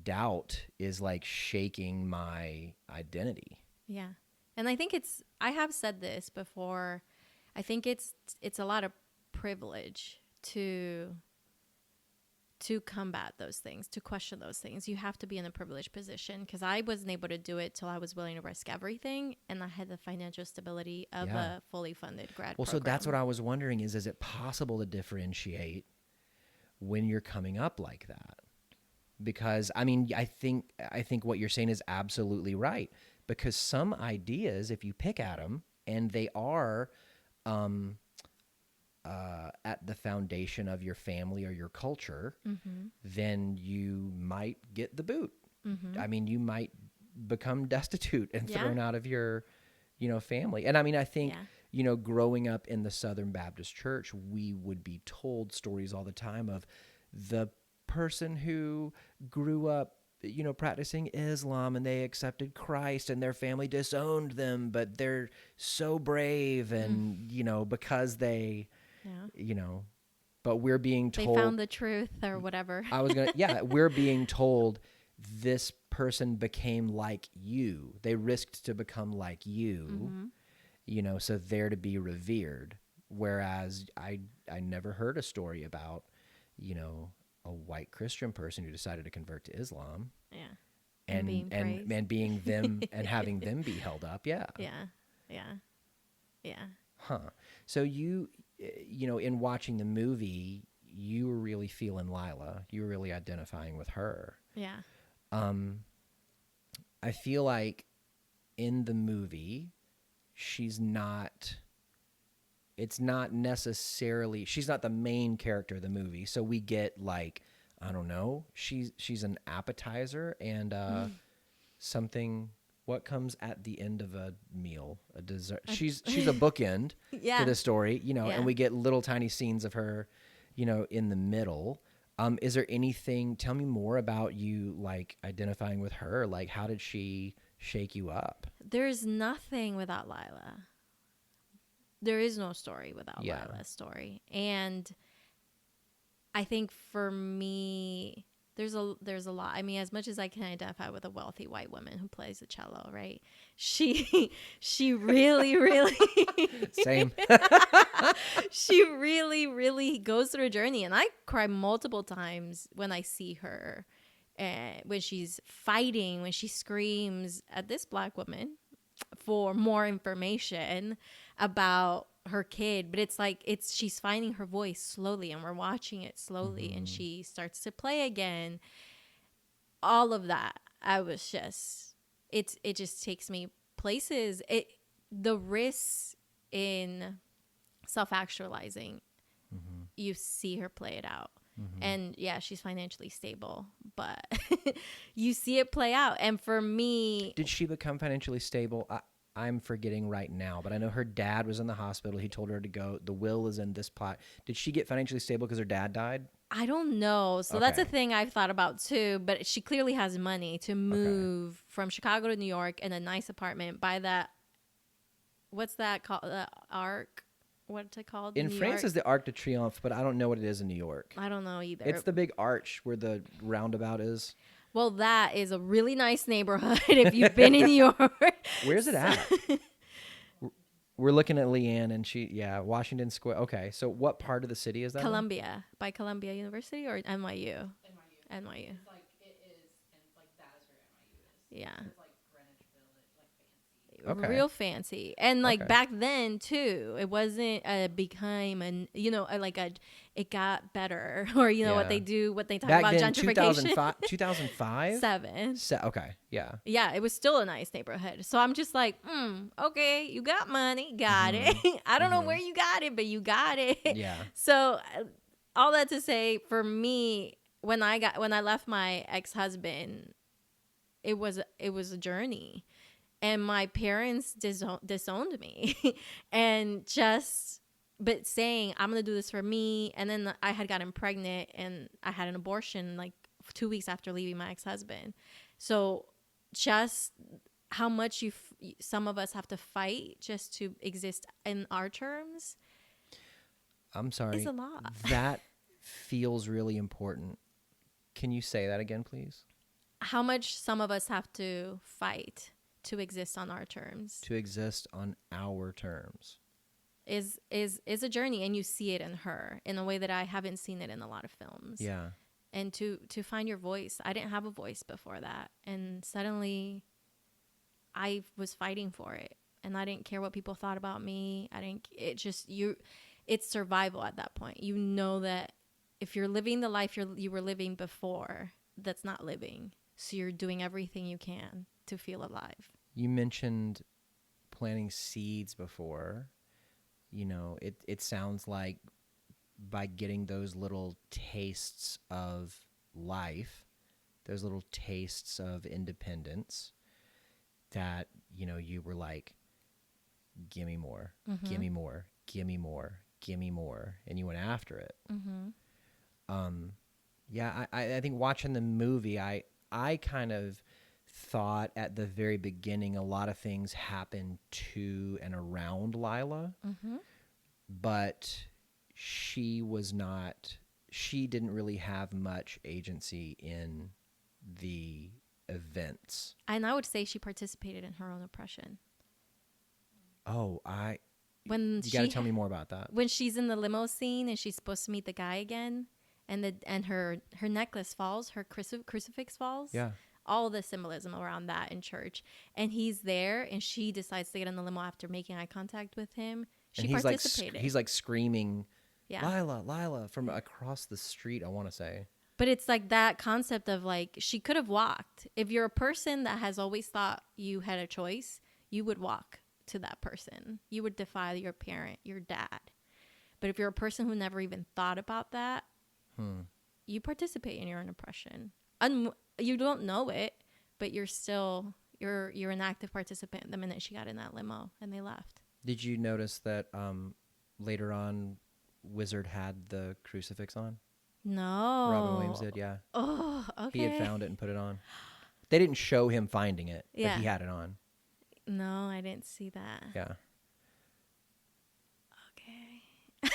doubt is like shaking my identity. Yeah. And I think I have said this before, I think it's a lot of privilege to combat those things, to question those things. You have to be in a privileged position, because I wasn't able to do it till I was willing to risk everything, and I had the financial stability of a fully funded grad program. So that's what I was wondering is it possible to differentiate when you're coming up like that? Because I mean, I think what you're saying is absolutely right, because some ideas, if you pick at them and they are at the foundation of your family or your culture, then you might get the boot. I mean, you might become destitute and thrown out of your, you know, family. And I mean, I think, growing up in the Southern Baptist Church, we would be told stories all the time of the person who grew up, practicing Islam, and they accepted Christ and their family disowned them, but they're so brave and, because they, but we're being told they found the truth or whatever. we're being told this person became like you. They risked to become like you, so they're to be revered. Whereas I never heard a story about, a white Christian person who decided to convert to Islam. Yeah. And being them and having them be held up. Yeah. Yeah. Huh. So you in watching the movie, you were really feeling Lila. You were really identifying with her. Yeah. I feel like in the movie, she's not the main character of the movie. So we get like, I don't know, she's an appetizer and something. What comes at the end of a meal, a dessert? She's a bookend to the story, and we get little tiny scenes of her, in the middle. Is there anything? Tell me more about you, like identifying with her. Like, how did she shake you up? There's nothing without Lila. There is no story without Lila's story. And I think for me, there's a lot. I mean, as much as I can identify with a wealthy white woman who plays the cello, right? She really, really same. She really, really goes through a journey, and I cry multiple times when I see her, when she's fighting, when she screams at this Black woman for more information about her kid. But it's like she's finding her voice slowly, and we're watching it slowly, and she starts to play again. All of that, I was just, it just takes me places. The risks in self-actualizing, you see her play it out. And yeah, she's financially stable, but you see it play out. And for me, did she become financially stable? I'm forgetting right now, but I know her dad was in the hospital. He told her to go. The will is in this pot. Did she get financially stable because her dad died? I don't know. So that's a thing I've thought about too, but she clearly has money to move from Chicago to New York in a nice apartment, buy that, what's that called? The Arc? What's it called? In New France York? is the Arc de Triomphe, but I don't know what it is in New York. I don't know either. It's the big arch where the roundabout is. Well, that is a really nice neighborhood if you've been in New York. Where's it at? We're looking at Leanne, and Washington Square. Okay, so what part of the city is that? Columbia, by Columbia University or NYU? NYU. It's like it is, and like that is where NYU is. Yeah. It's like Greenwich Village, like fancy. Okay. Real fancy. And like back then too, it wasn't it got better, or what they do, what they talk back about then, gentrification. 2005? 7. Okay, yeah. Yeah, it was still a nice neighborhood. So I'm just like, okay, you got money, got it. I don't know where you got it, but you got it. Yeah. So all that to say, for me, when I left my ex-husband, it was a journey. And my parents disowned me but saying, I'm going to do this for me. And then I had gotten pregnant and I had an abortion like 2 weeks after leaving my ex-husband. So just how much some of us have to fight just to exist in our terms. I'm sorry. It's a lot. That feels really important. Can you say that again, please? How much some of us have to fight to exist on our terms. To exist on our terms. Is a journey, and you see it in her in a way that I haven't seen it in a lot of films. Yeah. And to find your voice. I didn't have a voice before that, and suddenly I was fighting for it, and I didn't care what people thought about me. It's survival at that point. You know that if you're living the life you were living before, that's not living. So you're doing everything you can to feel alive. You mentioned planting seeds before. It sounds like by getting those little tastes of life, those little tastes of independence, that, you were like, give me more, Mm-hmm. give me more, give me more, give me more, and you went after it. Mm-hmm. Yeah, I think watching the movie, I kind of thought at the very beginning a lot of things happened to and around Lila, Mm-hmm. but she didn't really have much agency in the events. And I would say she participated in her own oppression. Oh, When you got to tell me more about that. when she's in the limo scene and she's supposed to meet the guy again, and her necklace falls, her crucifix falls. Yeah. All the symbolism around that in church, and he's there, and she decides to get in the limo after making eye contact with him. She And he's participated. he's like screaming, yeah. Lila, from across the street, I want to say. But it's like that concept of like, she could have walked. If you're a person that has always thought you had a choice, you would walk to that person. You would defy your parent, your dad. But if you're a person who never even thought about that, you participate in your own oppression. You don't know it, but you're an active participant the minute she got in that limo and they left. Did you notice that later on, Wizard had the crucifix on? No. Robin Williams did, yeah. Oh, okay. He had found it and put it on. They didn't show him finding it, Yeah. but he had it on. No, I didn't see that. Yeah. Okay.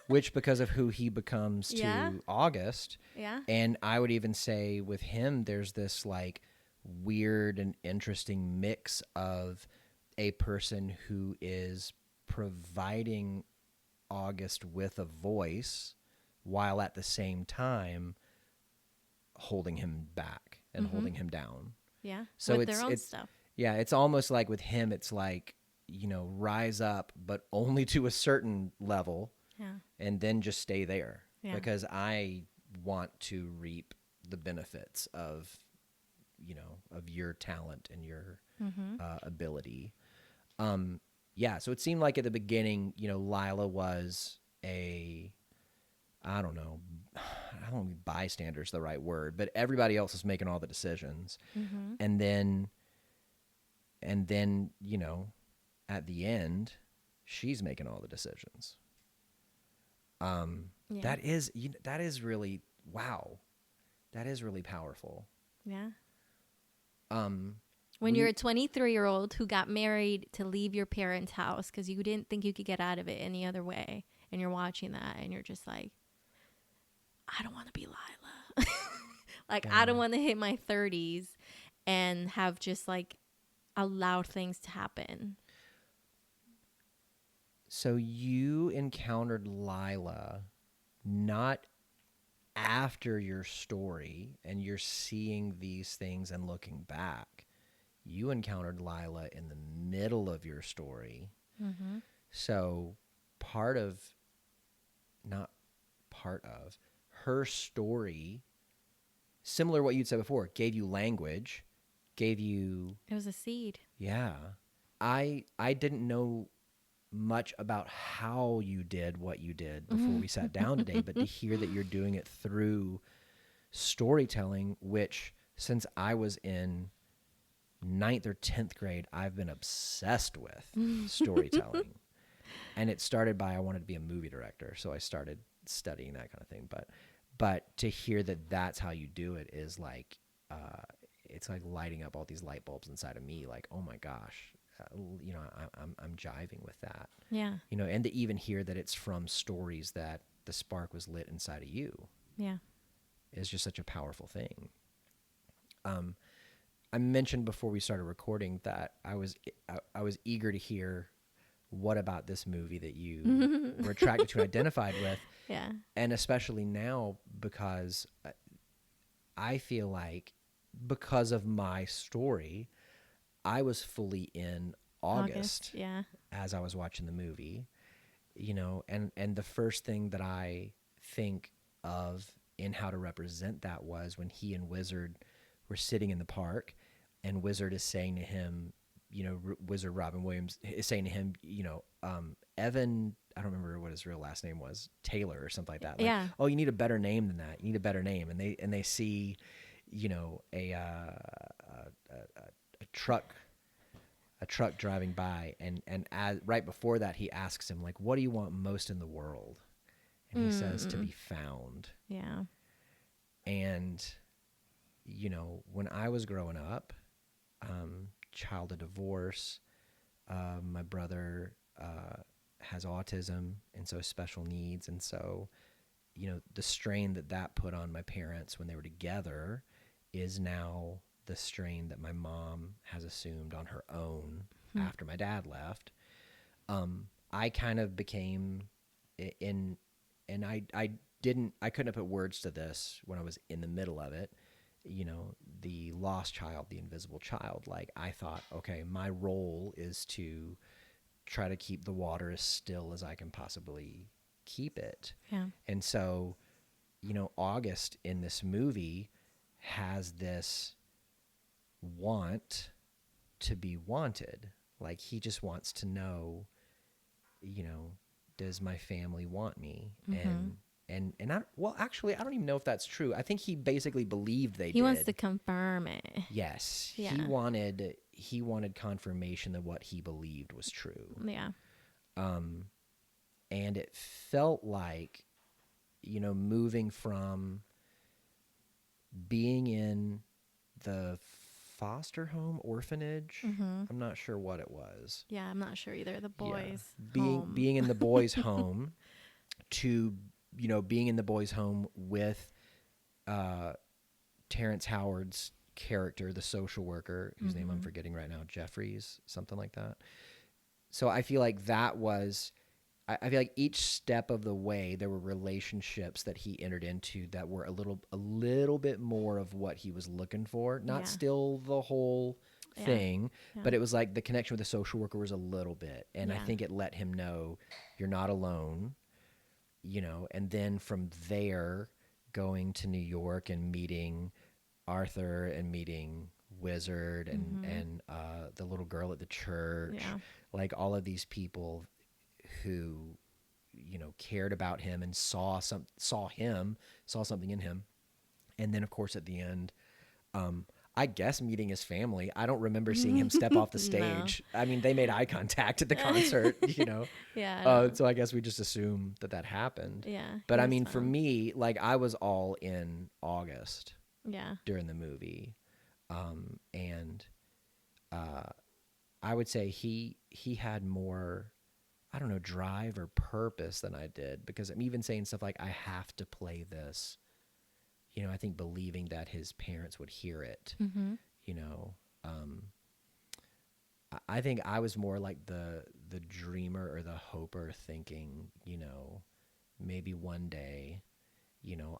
Which, because of who he becomes to Yeah. August, Yeah. and I would even say with him, there's this like weird and interesting mix of a person who is providing August with a voice while at the same time holding him back and holding him down. Yeah. So with it's their own stuff. Yeah, it's almost like with him, it's like, rise up, but only to a certain level. Yeah. And then just stay there. Yeah. Because I want to reap the benefits of your talent and your ability. So it seemed like at the beginning, Lila was I don't know if bystander is the right word, but everybody else is making all the decisions. And then, at the end, she's making all the decisions. Yeah. That is really, wow. That is really powerful. Yeah. When you're a 23-year-old who got married to leave your parents' house because you didn't think you could get out of it any other way, and you're watching that and you're just like, I don't want to be Lila. I don't want to hit my 30s and have just like allowed things to happen. So you encountered Lila not after your story and you're seeing these things and looking back. You encountered Lila in the middle of your story. So her story, similar to what you'd said before, gave you language, gave you... It was a seed. Yeah. I didn't know much about how you did what you did before we sat down today, but to hear that you're doing it through storytelling, which since I was in 9th or 10th grade, I've been obsessed with storytelling. And it started by I wanted to be a movie director, so I started studying that kind of thing. But to hear that that's how you do it is like, it's like lighting up all these light bulbs inside of me. Like, oh my gosh, I'm jiving with that. Yeah. And to even hear that it's from stories that the spark was lit inside of you. Yeah. Is just such a powerful thing. I mentioned before we started recording that I was eager to hear what about this movie that you were attracted to and identified with. Yeah. And especially now, because I feel like because of my story, I was fully in August Yeah. as I was watching the movie, and the first thing that I think of in how to represent that was when he and Wizard were sitting in the park, and Wizard is saying to him, Wizard Robin Williams is saying to him, Evan, I don't remember what his real last name was, Taylor or something like that. Like, Yeah. oh, you need a better name than that. You need a better name. And they see, a truck a truck driving by, and right before that, he asks him, like, what do you want most in the world? And he says, to be found. Yeah. And, when I was growing up, child of divorce, my brother has autism, and so special needs. And so, the strain that put on my parents when they were together is now the strain that my mom has assumed on her own after my dad left. I kind of became and I couldn't put words to this when I was in the middle of it, the lost child, the invisible child. Like, I thought, okay, my role is to try to keep the water as still as I can possibly keep it. Yeah. And so, August in this movie has this want to be wanted. Like, he just wants to know, does my family want me? And actually, I don't even know if that's true. I think he basically believed they did. He wants to confirm it. Yes. Yeah. He wanted confirmation that what he believed was true. Yeah. And it felt like, moving from being in the foster home, orphanage. I'm not sure what it was. Yeah, I'm not sure either. The boys' being in the boys' home to, being in the boys' home with Terrence Howard's character, the social worker, whose name I'm forgetting right now, Jeffries, something like that. So I feel like that was, I feel like each step of the way there were relationships that he entered into that were a little bit more of what he was looking for. Not still the whole thing, but it was like the connection with the social worker was a little bit. And I think it let him know you're not alone, and then from there going to New York and meeting Arthur and meeting Wizard and the little girl at the church, like all of these people who, cared about him and saw something in him. And then of course at the end, I guess meeting his family. I don't remember seeing him step off the stage. No. I mean, they made eye contact at the concert, Yeah. So I guess we just assume that happened. Yeah. But I mean, for me, like, I was all in August. Yeah. During the movie. And I would say he had more, I don't know, drive or purpose than I did, because I'm even saying stuff like, I have to play this, I think believing that his parents would hear it, I think I was more like the dreamer or the hoper, thinking, maybe one day,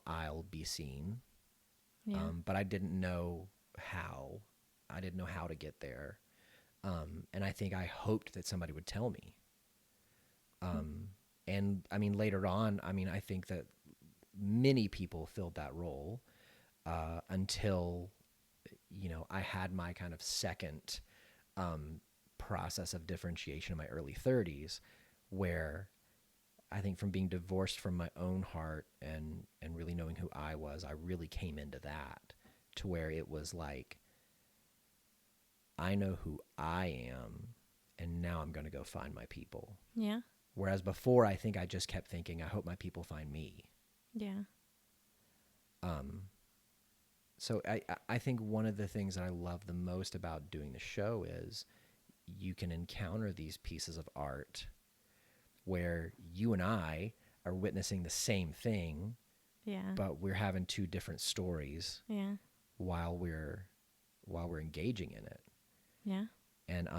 I'll be seen. Yeah. But I didn't know how. I didn't know how to get there. And I think I hoped that somebody would tell me. And I mean, later on, I think that many people filled that role until, I had my kind of second process of differentiation in my early 30s, where I think from being divorced from my own heart and really knowing who I was, I really came into that to where it was like, I know who I am, and now I'm going to go find my people. Yeah. Whereas before, I think I just kept thinking, I hope my people find me. Yeah. So I think one of the things that I love the most about doing the show is you can encounter these pieces of art where you and I are witnessing the same thing, but we're having two different stories while we're engaging in it. Yeah. And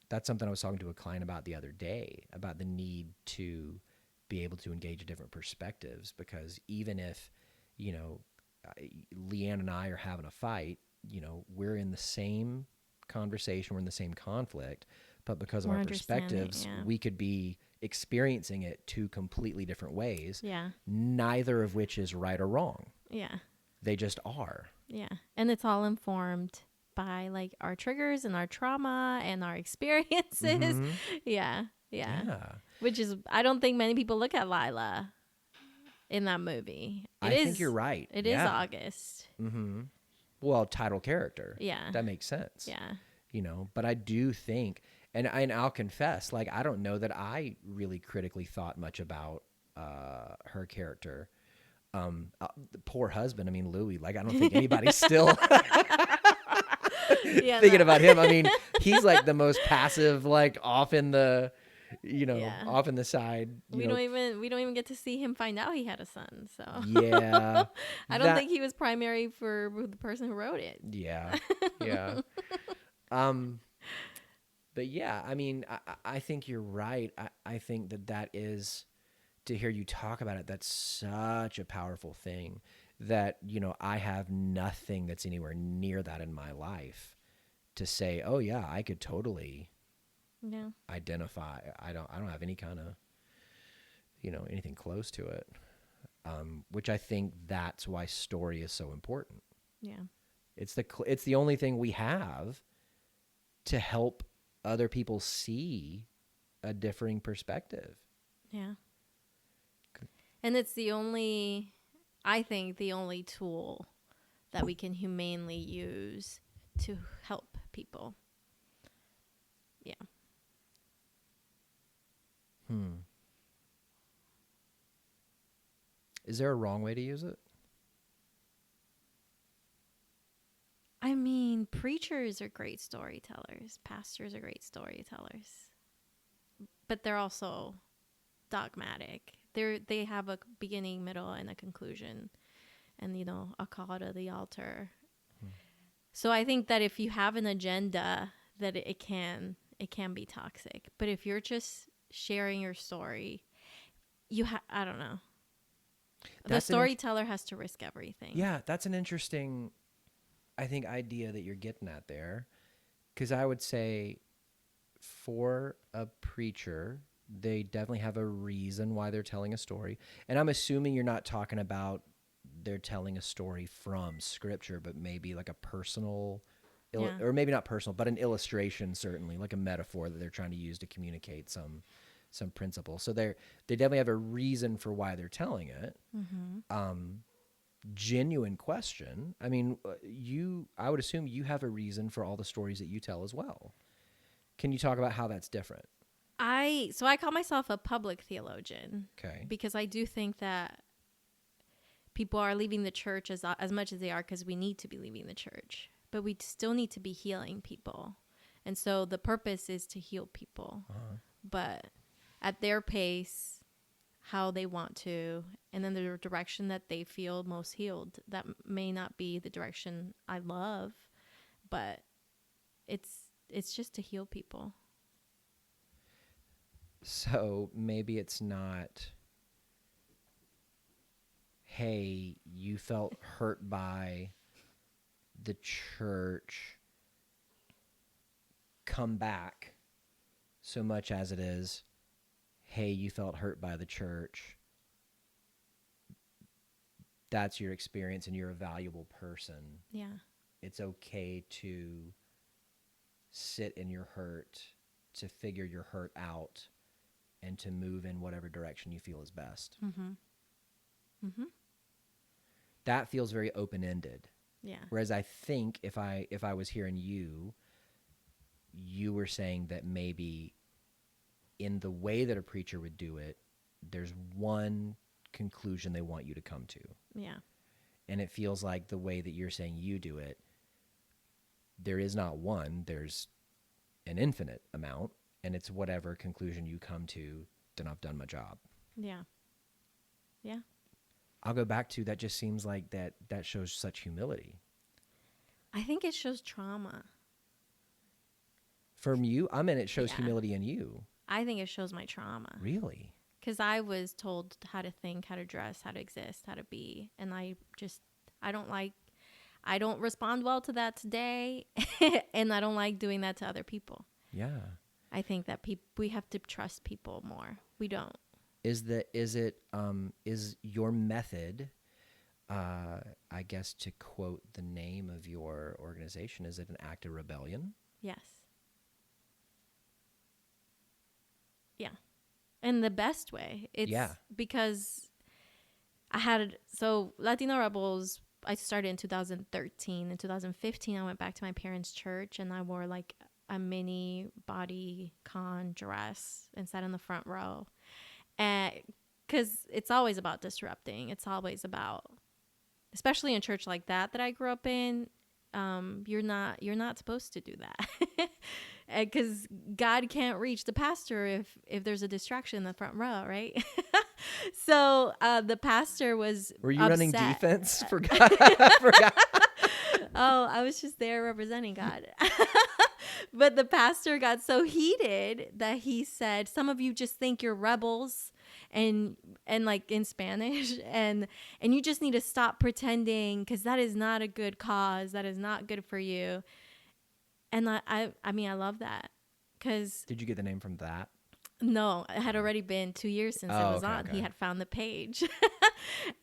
that's something I was talking to a client about the other day, about the need to be able to engage different perspectives, because even if, Leanne and I are having a fight, we're in the same conversation, we're in the same conflict, but because of our perspectives, we could be experiencing it two completely different ways. Yeah. Neither of which is right or wrong. Yeah. They just are. Yeah. And it's all informed by like our triggers and our trauma and our experiences. Yeah. Which is, I don't think many people look at Lila in that movie. I think you're right. It is August. Well, title character. Yeah. That makes sense. Yeah. But I do think, and I'll confess, like, I don't know that I really critically thought much about her character. The poor husband, I mean, Louis, like, I don't think anybody's still thinking about him. I mean, he's like the most passive, like off in the, off in the side. We don't even get to see him find out he had a son. So yeah, I don't think he was primary for the person who wrote it. Yeah, yeah. But yeah, I mean, I think you're right. I think that is, to hear you talk about it, that's such a powerful thing that, I have nothing that's anywhere near that in my life to say, oh yeah, I could totally identify. I don't have any kind of, anything close to it. Which I think that's why story is so important. Yeah. It's the only thing we have to help other people see a differing perspective. Yeah. And it's I think the only tool that we can humanely use to help people. Yeah. Is there a wrong way to use it? I mean, preachers are great storytellers. Pastors are great storytellers. But they're also dogmatic. They have a beginning, middle, and a conclusion, and a call to the altar. So I think that if you have an agenda, that it can be toxic. But if you're just sharing your story, I don't know. The storyteller has to risk everything. Yeah, that's an interesting, I think, idea that you're getting at there, because I would say for a preacher, they definitely have a reason why they're telling a story. And I'm assuming you're not talking about they're telling a story from scripture, but maybe like a personal, or maybe not personal, but an illustration, certainly, like a metaphor that they're trying to use to communicate some principle. So they definitely have a reason for why they're telling it. Mm-hmm. Genuine question. I mean, I would assume you have a reason for all the stories that you tell as well. Can you talk about how that's different? So I call myself a public theologian. Okay. Because I do think that people are leaving the church as much as they are, because we need to be leaving the church, but we still need to be healing people. And so the purpose is to heal people, but at their pace, how they want to, and then the direction that they feel most healed. That may not be the direction I love, but it's just to heal people. So maybe it's not, hey, you felt hurt by the church, come back, so much as it is, hey, you felt hurt by the church, that's your experience and you're a valuable person. Yeah. It's okay to sit in your hurt, to figure your hurt out, and to move in whatever direction you feel is best. Mm-hmm. Mm-hmm. That feels very open-ended. Yeah. Whereas I think if I was hearing you were saying that maybe in the way that a preacher would do it, there's one conclusion they want you to come to. Yeah. And it feels like the way that you're saying you do it, there is not one, there's an infinite amount, and it's whatever conclusion you come to, then I've done my job. Yeah. Yeah. I'll go back to that. Just seems like that shows such humility. I think it shows trauma. From you? I mean, it shows humility in you. I think it shows my trauma. Really? Because I was told how to think, how to dress, how to exist, how to be. And I don't respond well to that today. And I don't like doing that to other people. Yeah. I think that we have to trust people more. We don't. Is your method, I guess to quote the name of your organization, is it an act of rebellion? Yes. Yeah. In the best way. It's because Latina Rebels I started in 2013. In 2015, I went back to my parents' church and I wore like a mini bodycon dress and sat in the front row. And because it's always about disrupting. It's always about, especially in church like that I grew up in, you're not supposed to do that. Because God can't reach the pastor if there's a distraction in the front row, right? So the pastor was Were you upset. running defense for God? For God? Oh, I was just there representing God. But the pastor got so heated that he said, some of you just think you're rebels, and like in Spanish, and you just need to stop pretending, because that is not a good cause. That is not good for you. And I mean, I love that, because Did you get the name from that? no, it had already been 2 years since it was on. Okay. He had found the page.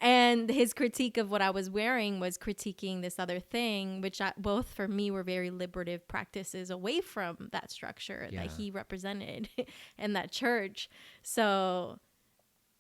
And his critique of what I was wearing was critiquing this other thing, which both for me were very liberative practices away from that structure that he represented in that church. So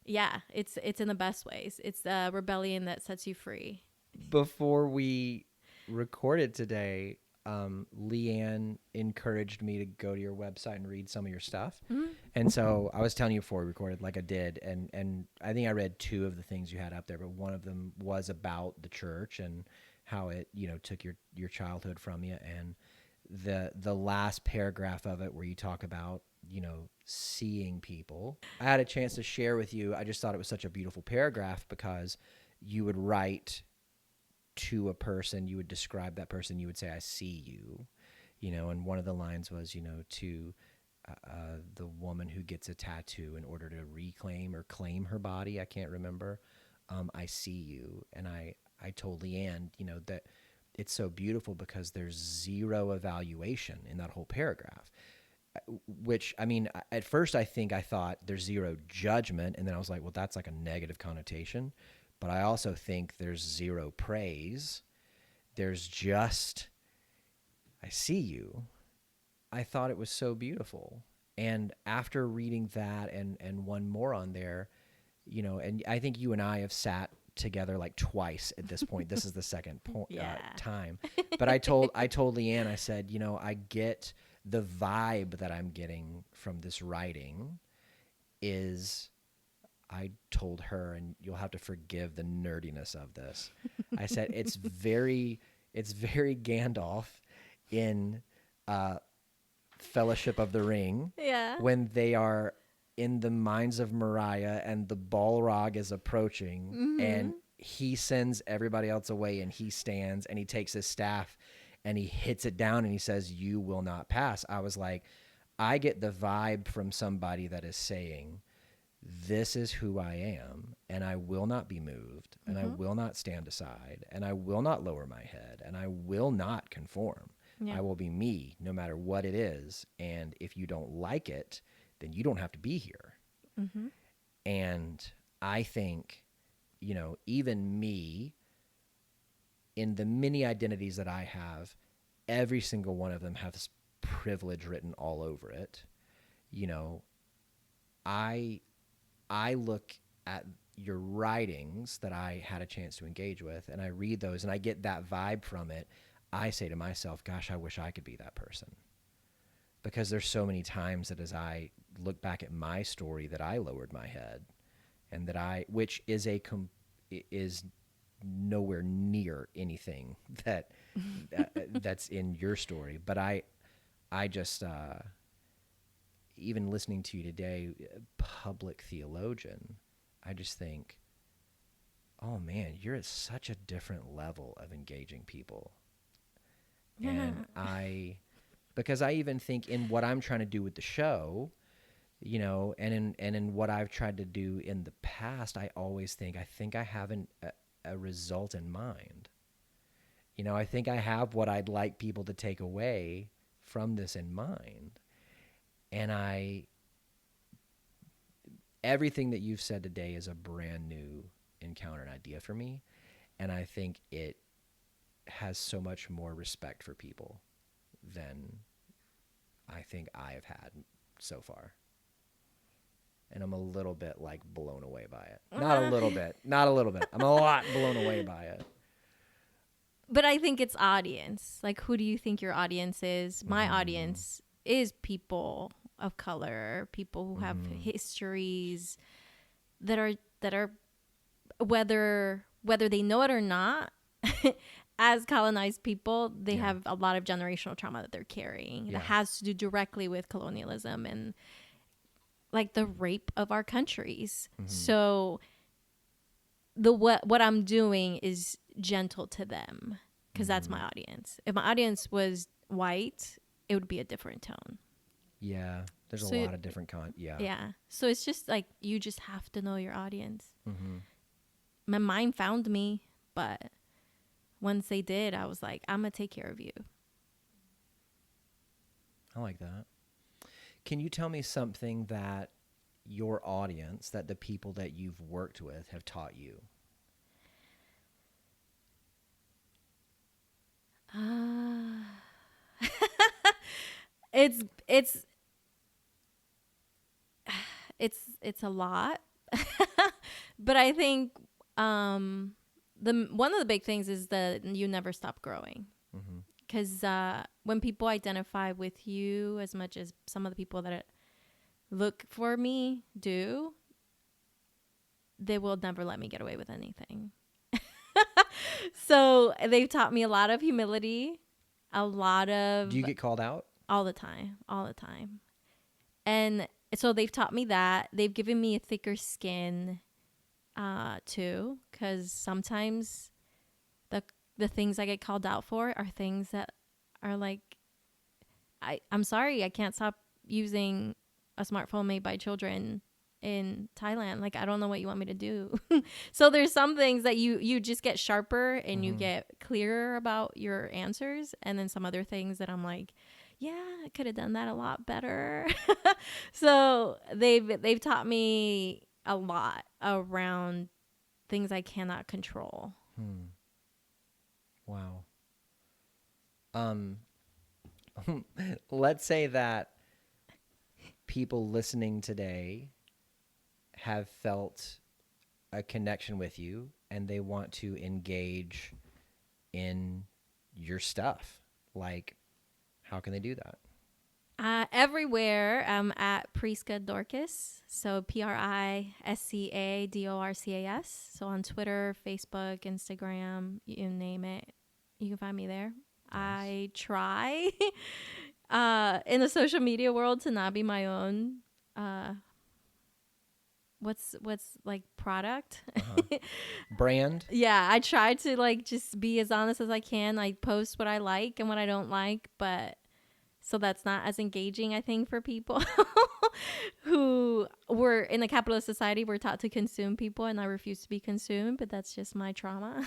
yeah, it's in the best ways. It's the rebellion that sets you free. Before we recorded today, Leanne encouraged me to go to your website and read some of your stuff. Mm-hmm. And so I was telling you before we recorded, like I did, and I think I read 2 of the things you had up there, but one of them was about the church and how it, took your childhood from you. And the last paragraph of it where you talk about, seeing people, I had a chance to share with you. I just thought it was such a beautiful paragraph, because you would write to a person, you would describe that person, you would say, I see you, and one of the lines was, to the woman who gets a tattoo in order to reclaim or claim her body, I can't remember, I see you. And I told Leanne, that it's so beautiful because there's zero evaluation in that whole paragraph, which, I mean, at first I thought there's zero judgment, and then I was like, well, that's like a negative connotation. But I also think there's zero praise. There's just, I see you. I thought it was so beautiful. And after reading that and one more on there, and I think you and I have sat together like twice at this point. This is the second time. But I told Leanne, I said, I get the vibe that I'm getting from this writing is, I told her, and you'll have to forgive the nerdiness of this, I said, it's very Gandalf in Fellowship of the Ring. Yeah. When they are in the mines of Moria and the Balrog is approaching, mm-hmm. and he sends everybody else away, and he stands and he takes his staff and he hits it down and he says, you will not pass. I was like, I get the vibe from somebody that is saying, this is who I am, and I will not be moved, and mm-hmm. I will not stand aside, and I will not lower my head, and I will not conform. Yeah. I will be me no matter what it is, and if you don't like it, then you don't have to be here. Mm-hmm. And I think, even me, in the many identities that I have, every single one of them has privilege written all over it. I look at your writings that I had a chance to engage with, and I read those, and I get that vibe from it. I say to myself, gosh, I wish I could be that person. Because there's so many times that as I look back at my story that I lowered my head, and which is is nowhere near anything that's in your story. But I just, even listening to you today, public theologian, I just think, oh man, you're at such a different level of engaging people. Yeah. And because I even think in what I'm trying to do with the show, and in what I've tried to do in the past, I always think, I have a result in mind. I think I have what I'd like people to take away from this in mind. And everything that you've said today is a brand new encounter and idea for me. And I think it has so much more respect for people than I think I have had so far. And I'm a little bit like blown away by it. Not a little bit. I'm a lot blown away by it. But I think it's audience. Like, who do you think your audience is? My audience is people of color, people who have histories that are whether they know it or not. As colonized people, they have a lot of generational trauma that they're carrying that has to do directly with colonialism and like the rape of our countries. So what I'm doing is gentle to them because that's my audience. If my audience was white, it would be a different tone. Yeah, there's a lot of different Yeah. So it's just like you just have to know your audience. My mind found me, but once they did, I was like, I'm gonna take care of you. I like that. Can you tell me something that your audience, that the people that you've worked with have taught you? It's a lot. But I think the one of the big things is that you never stop growing. Because when people identify with you as much as some of the people that look for me do, they will never let me get away with anything. So they've taught me a lot of humility, a lot of... Do you get called out? All the time. And so they've taught me that. They've given me a thicker skin too, because sometimes the things I get called out for are things that are like, I'm sorry, I can't stop using a smartphone made by children in Thailand. Like, I don't know what you want me to do. So there's some things that you just get sharper and you get clearer about your answers. And then some other things that I'm like, yeah, I could have done that a lot better. So they've taught me a lot around things I cannot control. Wow. Let's say that people listening today have felt a connection with you and they want to engage in your stuff. Like, how can they do that? Everywhere. I'm at Prisca Dorcas. So Prisca Dorcas. So on Twitter, Facebook, Instagram, you name it, you can find me there. Nice. I try in the social media world to not be my own what's like product brand. Yeah, I try to like just be as honest as I can. I post what I like and what I don't like, but so that's not as engaging, I think, for people who were in a capitalist society. We're taught to consume people, and I refuse to be consumed, but that's just my trauma.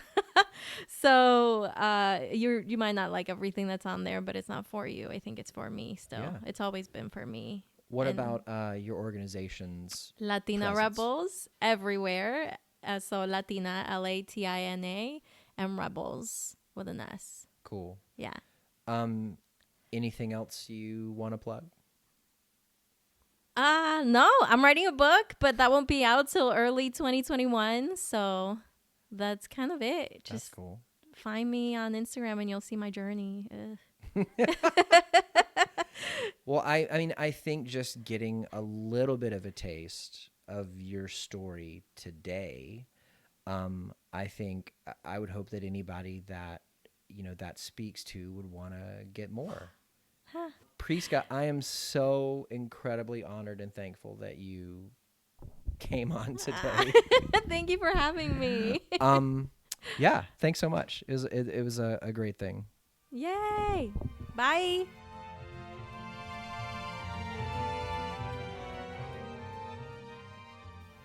So you might not like everything that's on there, but it's not for you. I think it's for me still. Yeah. It's always been for me. What about your organization's Latina presence? Rebels everywhere. So Latina, Latina, and Rebels with an S. Cool. Yeah. Anything else you want to plug? No, I'm writing a book, but that won't be out till early 2021. So that's kind of it. Just that's cool. Find me on Instagram and you'll see my journey. Well, I mean, I think just getting a little bit of a taste of your story today, I think I would hope that anybody that, that speaks to would want to get more. Huh. Prisca, I am so incredibly honored and thankful that you came on today. Thank you for having me. Yeah, thanks so much. It was a great thing. Yay. Bye.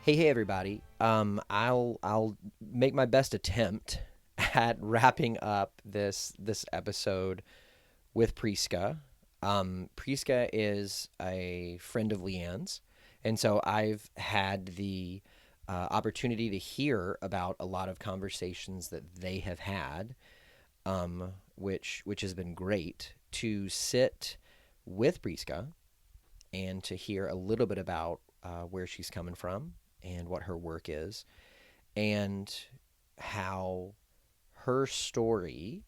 Hey everybody. I'll make my best attempt at wrapping up this episode with Prisca. Prisca is a friend of Leanne's, and so I've had the opportunity to hear about a lot of conversations that they have had, which has been great to sit with Prisca and to hear a little bit about where she's coming from and what her work is, and how her story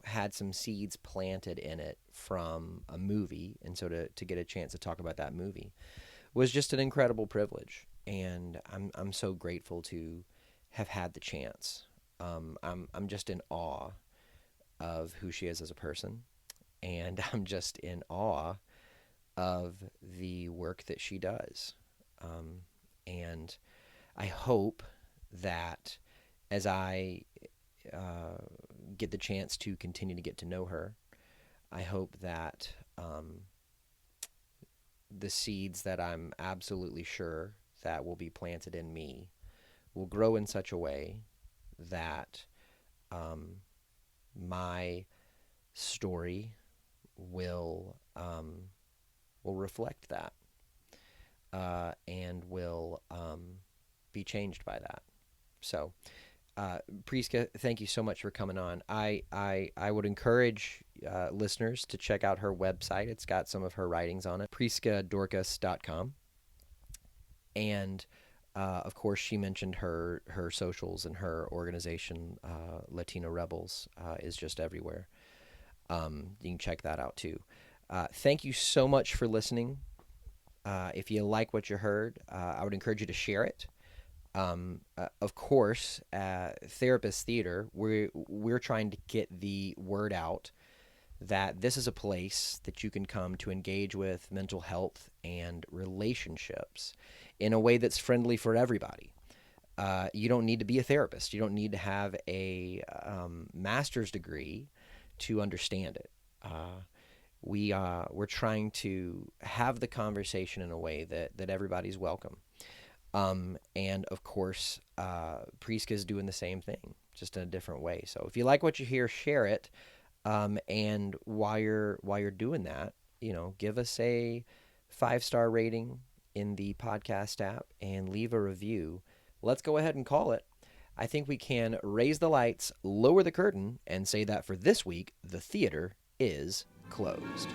had some seeds planted in it from a movie, and so to get a chance to talk about that movie was just an incredible privilege, and I'm so grateful to have had the chance. I'm just in awe of who she is as a person, and I'm just in awe of the work that she does. And I hope that as I get the chance to continue to get to know her, I hope that the seeds that I'm absolutely sure that will be planted in me will grow in such a way that my story will reflect that and will be changed by that. So, Prisca, thank you so much for coming on. I would encourage listeners to check out her website. It's got some of her writings on it, priscadorcas.com. And of course, she mentioned her socials, and her organization, Latina Rebels, is just everywhere. You can check that out too. Thank you so much for listening. If you like what you heard, I would encourage you to share it. Of course, Therapist Theater, we're trying to get the word out that this is a place that you can come to engage with mental health and relationships in a way that's friendly for everybody. You don't need to be a therapist. You don't need to have a master's degree to understand it. We're trying to have the conversation in a way that everybody's welcome. And of course, Prisca is doing the same thing, just in a different way. So if you like what you hear, share it. And while you're doing that, give us a 5-star rating in the podcast app and leave a review. Let's go ahead and call it. I think we can raise the lights, lower the curtain, and say that for this week, the theater is closed.